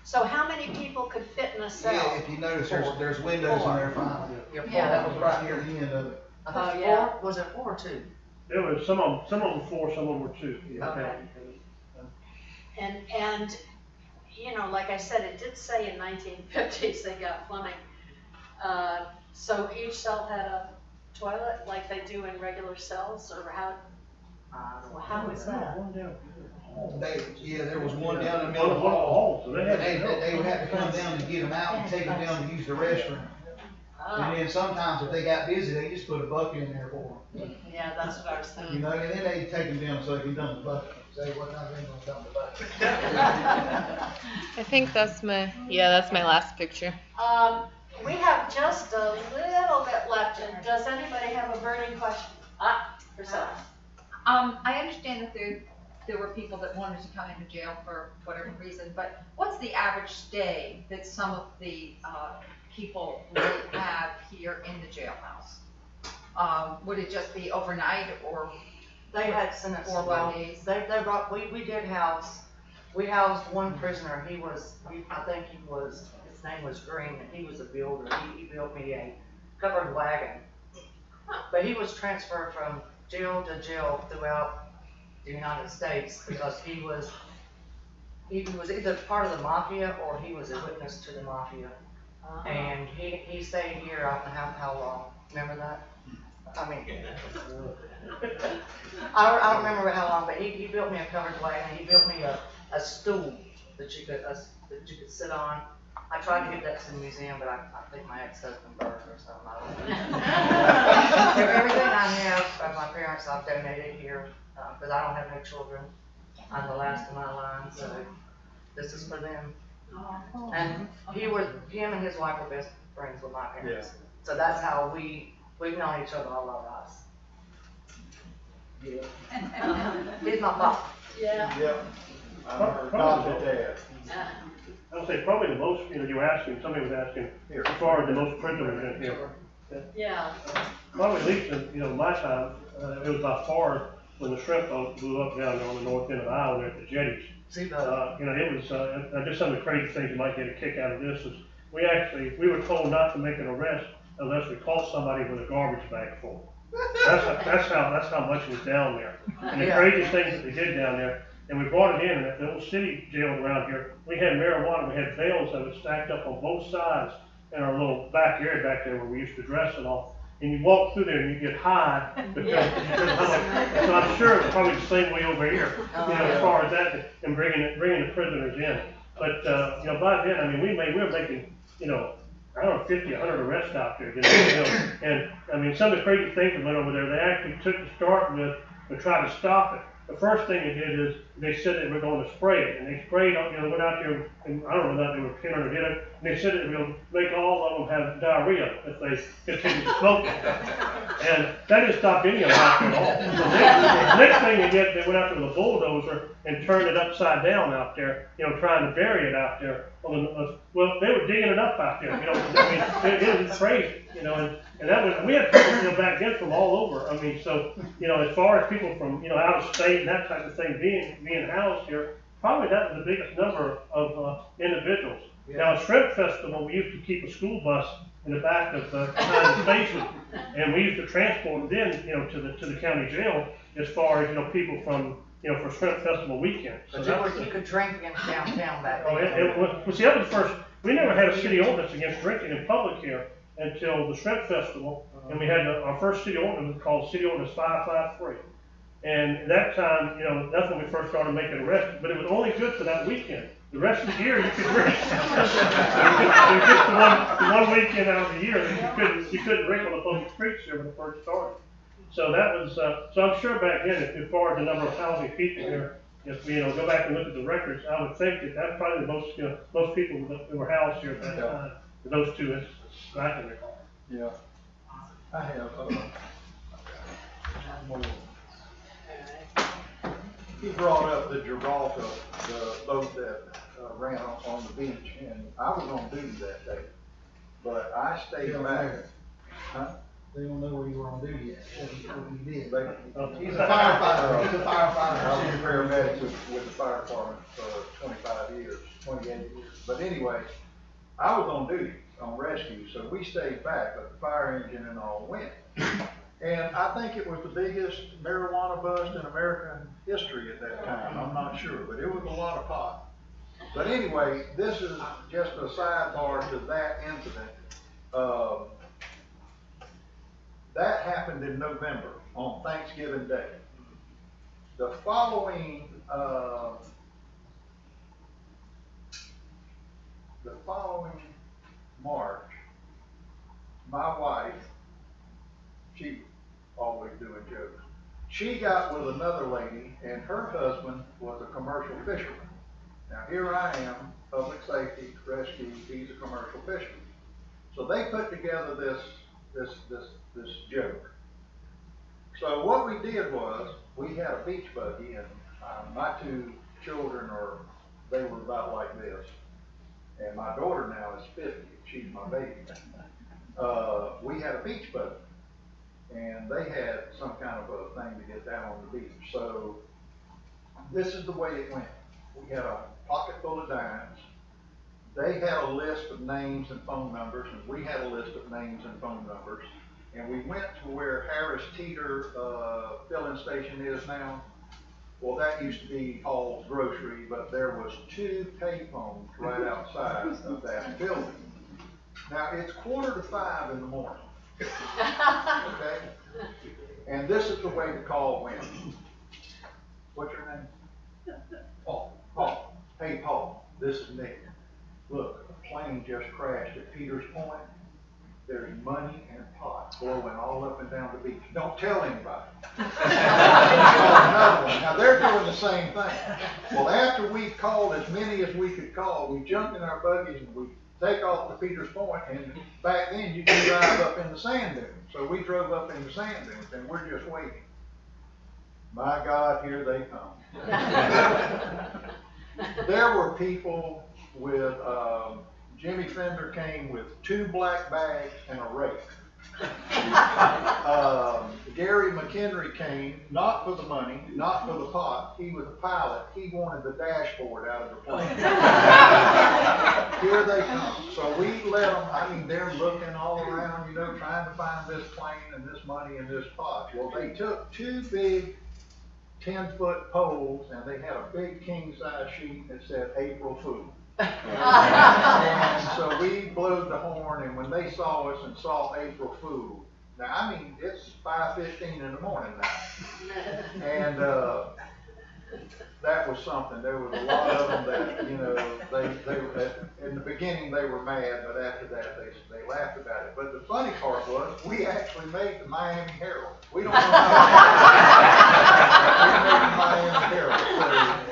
so how many people could fit in a cell? Yeah, if you notice, there's windows in there finally. Yeah, That was right near the end of it. I thought yeah. four, was it 4 or 2? There was some of them 4, some of them were 2. Okay. And, you know, like I said, it did say in 1950s they got plumbing. So each cell had a toilet like they do in regular cells, or how was that? There was one down in the middle of the hall. So They would have to come down to get them out and take them down to use the restroom. And then sometimes if they got busy, they just put a bucket in there for them. Yeah, that's what I was thinking. You know, and then they take them down so they can dump the bucket. Say, well, now they gonna dump the bucket. I think that's my last picture. We have just a little bit left. Does anybody have a burning question? Priscilla. I understand that there were people that wanted to come into jail for whatever reason, but what's the average stay that some of the people would have here in the jailhouse? Would it just be overnight, or They had sentenced 4 well, days? we housed one prisoner. I think his name was Green, and he was a builder. He built me a covered wagon. But he was transferred from jail to jail throughout the United States because he was either part of the mafia or he was a witness to the mafia. And he stayed here, I don't know how long. Remember that? I mean, I don't remember how long, but he built me a covered wagon. He built me a stool that you could sit on. I tried to get that to the museum, but I think my ex-husband burned or something. I don't know. Everything I have of my parents I've donated here because I don't have no children. I'm the last in my line, so this is for them. And him and his wife were best friends with my parents. Yeah. So that's how we've known each other all our lives. Yeah. He's my pop. Yeah. Yep. I'm her adopted dad. I would say probably the most, you were asking, somebody was asking, as far as the most prisoners in here. Yeah. Probably at least in, my time, it was by far when the shrimp boat blew up down there on the north end of the island there at the jetties. It was, just some of the crazy things you might get a kick out of this is, we were told not to make an arrest unless we caught somebody with a garbage bag full. That's how much was down there. And the craziest things that they did down there, and we brought it in, and at the old city jail around here, we had marijuana, we had bales of it stacked up on both sides in our little back area back there where we used to dress and all. And you walk through there and you get high, so I'm sure it's probably the same way over here, as far as that, and bringing the prisoners in. But, by then, I mean, we were making, I don't know, 50, 100 arrests out there, and I mean, some of the crazy things that went over there, they actually took to start with to try to stop it. The first thing they did is they said they were going to spray it, and they sprayed, went out there, and I don't know whether they were killing or did it, and they said it would make all of them have diarrhea if they continued to smoke it. And that didn't stop any of them out there at all. The next thing they did, they went out there with a bulldozer and turned it upside down out there, trying to bury it out there. Well, they were digging it up out there, I mean, it was crazy, and that was, we had people, back then from all over. I mean, so, as far as people from, out of state and that type of thing being housed here, probably that was the biggest number of individuals. Yeah. Now, at Shrimp Festival, we used to keep a school bus in the back of behind the station, and we used to transport them in, to the county jail as far as, people from, for Shrimp Festival weekend. So you could drink in downtown back then. Well, see, that was the first, we never had a city ordinance against drinking in public here until the Shrimp Festival, and we had our first city ordinance called City Ordinance 553. And at that time, that's when we first started making arrests, but it was only good for that weekend. The rest of the year, you could drink. There's just the one weekend out of the year that you couldn't drink on the public streets there when it first started. So that was, so I'm sure back then, if far as the number of housing people here, if we, go back and look at the records, I would think that that's probably the most, most people that were housed here at that time, those two instances, that I can recall. Yeah. I have, he brought up the Gibraltar, the boat that ran on the beach, and I was on duty that day, but I stayed back. Huh? They don't know where you were on duty yet. You did. He's a firefighter. He's a firefighter. I was a paramedic with the fire department for 25 years, 28 years. But anyway, I was on duty, on rescue, so we stayed back, but the fire engine and all went. And I think it was the biggest marijuana bust in American history at that time. I'm not sure, but it was a lot of pot. But anyway, this is just a sidebar to that incident. That happened in November on Thanksgiving Day. The following March, my wife, she always doing jokes. She got with another lady, and her husband was a commercial fisherman. Now here I am, public safety, rescue, he's a commercial fisherman. So they put together this joke. So what we did was, we had a beach buggy, and my two children they were about like this. And my daughter now is 50, she's my baby. We had a beach buggy, and they had some kind of a thing to get down on the beach. So this is the way it went. We had a pocket full of dimes. They had a list of names and phone numbers, and we had a list of names and phone numbers. And we went to where Harris Teeter filling station is now. Well, that used to be Paul's Grocery, but there was 2 payphones right outside of that building. Now, it's 4:45 in the morning, okay? And this is the way the call went. What's your name? Paul. Paul. Hey, Paul, this is Nick. Look, a plane just crashed at Peters Point. There's money and pot blowing all up and down the beach. Don't tell anybody. Another one. Now they're doing the same thing. Well, after we called as many as we could call, we jumped in our buggies and we take off to Peters Point, and back then you could drive up in the sand dunes. So we drove up in the sand dunes, and we're just waiting. My God, here they come. There were people with, Jimmy Fender came with 2 black bags and a rake. Gary McHenry came, not for the money, not for the pot. He was a pilot. He wanted the dashboard out of the plane. Here they come. So we let them, I mean, they're looking all around, trying to find this plane and this money and this pot. Well, they took 2 big 10-foot poles, and they had a big king-size sheet that said April Fool. And so we blew the horn, and when they saw us and saw April Fool, now I mean it's 5:15 in the morning now, and that was something. There was a lot of them that they in the beginning they were mad, but after that they laughed about it. But the funny part was we actually made the Miami Herald. We don't know how we made the Miami Herald.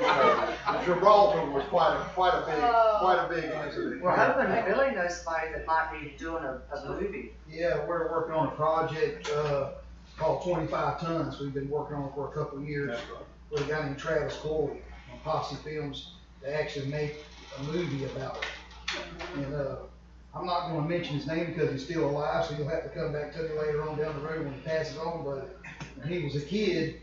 So, Gibraltar was quite a big incident. We're hoping Billy knows somebody that might be doing a movie. Yeah, we're working on a project called 25 Tons. We've been working on it for a couple of years. With a guy named Travis Corey on Posse Films to actually make a movie about it. And I'm not going to mention his name because he's still alive, so you'll have to come back to me later on down the road when he passes on. But when he was a kid,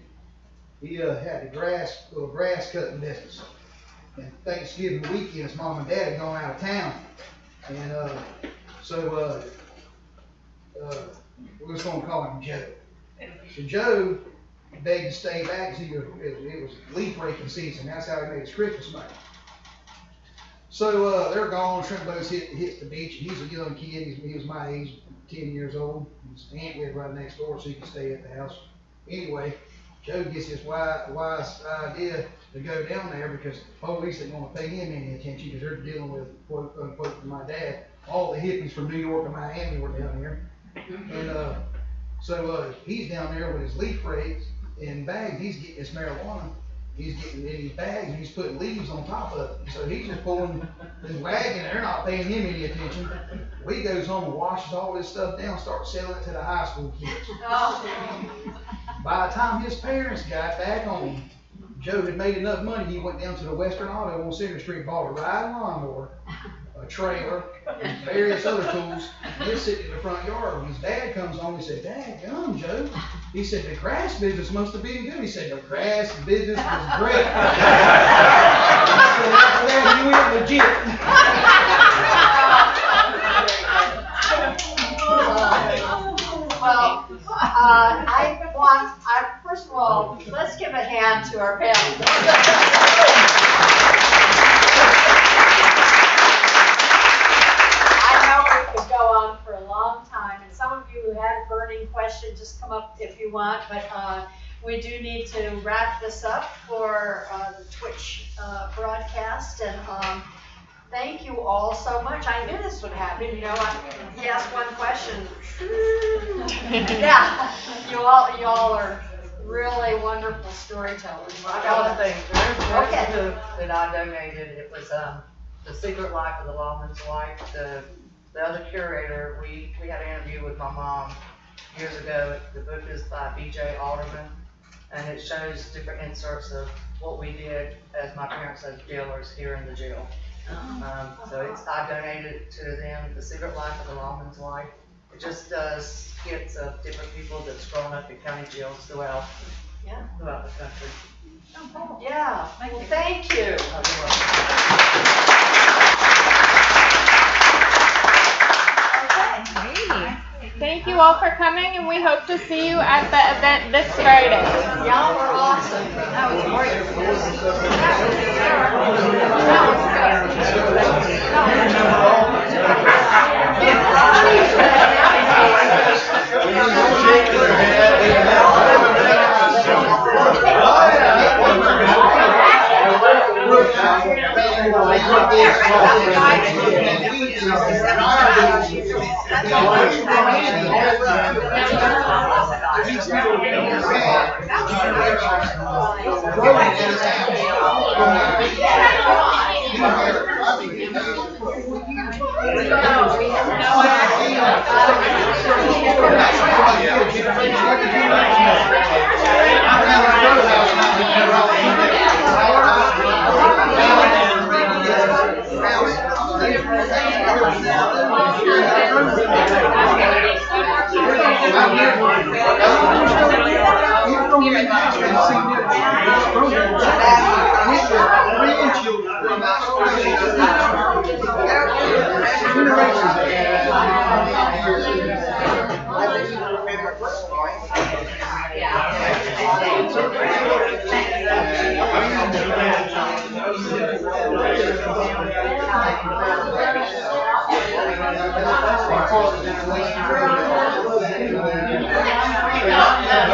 he had a little grass cutting business. And Thanksgiving weekend, his mom and dad had gone out of town. And so we're just going to call him Joe. So Joe begged to stay back because it was leaf raking season. That's how he made his Christmas money. So they're gone. Shrimp boats hits the beach, and he's a young kid. He was my age, 10 years old. His aunt lived right next door, so he could stay at the house. Anyway, Joe gets this wise idea. to go down there because the police didn't want to pay him any attention because they're dealing with, quote unquote, my dad. All the hippies from New York and Miami were down here. And so he's down there with his leaf rakes and bags. He's getting his marijuana. He's getting in his bags and he's putting leaves on top of it. So he's just pulling his wagon. They're not paying him any attention. He goes home and washes all this stuff down, starts selling it to the high school kids. By the time his parents got back home, Joe had made enough money. He went down to the Western Auto on Center Street, bought a riding lawnmower, a trailer, and various other tools. He's sitting in the front yard. When his dad comes home, he said, "Dad, come, Joe." He said, "The grass business must have been good." He said, "The grass business was great." So after that, he went legit. Well, first of all, let's give a hand to our panel. I know we could go on for a long time, and some of you who had a burning question, just come up if you want, but we do need to wrap this up for the Twitch broadcast, and thank you all so much. I knew this would happen. You know, he asked one question. Yeah, you all are really wonderful storytellers. I got one thing. There's Okay. a book that I donated. It was The Secret Life of the Lawman's Wife. The other curator, we had an interview with my mom years ago. The book is by B.J. Alderman, and it shows different inserts of what we did as my parents as jailers here in the jail. So I donated it to them, The Secret Life of the Lawman's Wife. It just does skits of different people that's grown up in county jails throughout the country. Yeah, well, thank you. Thank you all for coming, and we hope to see you at the event this Friday. Y'all were awesome. That was great. Thank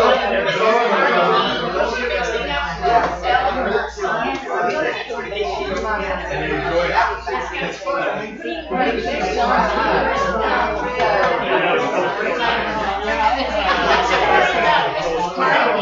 you.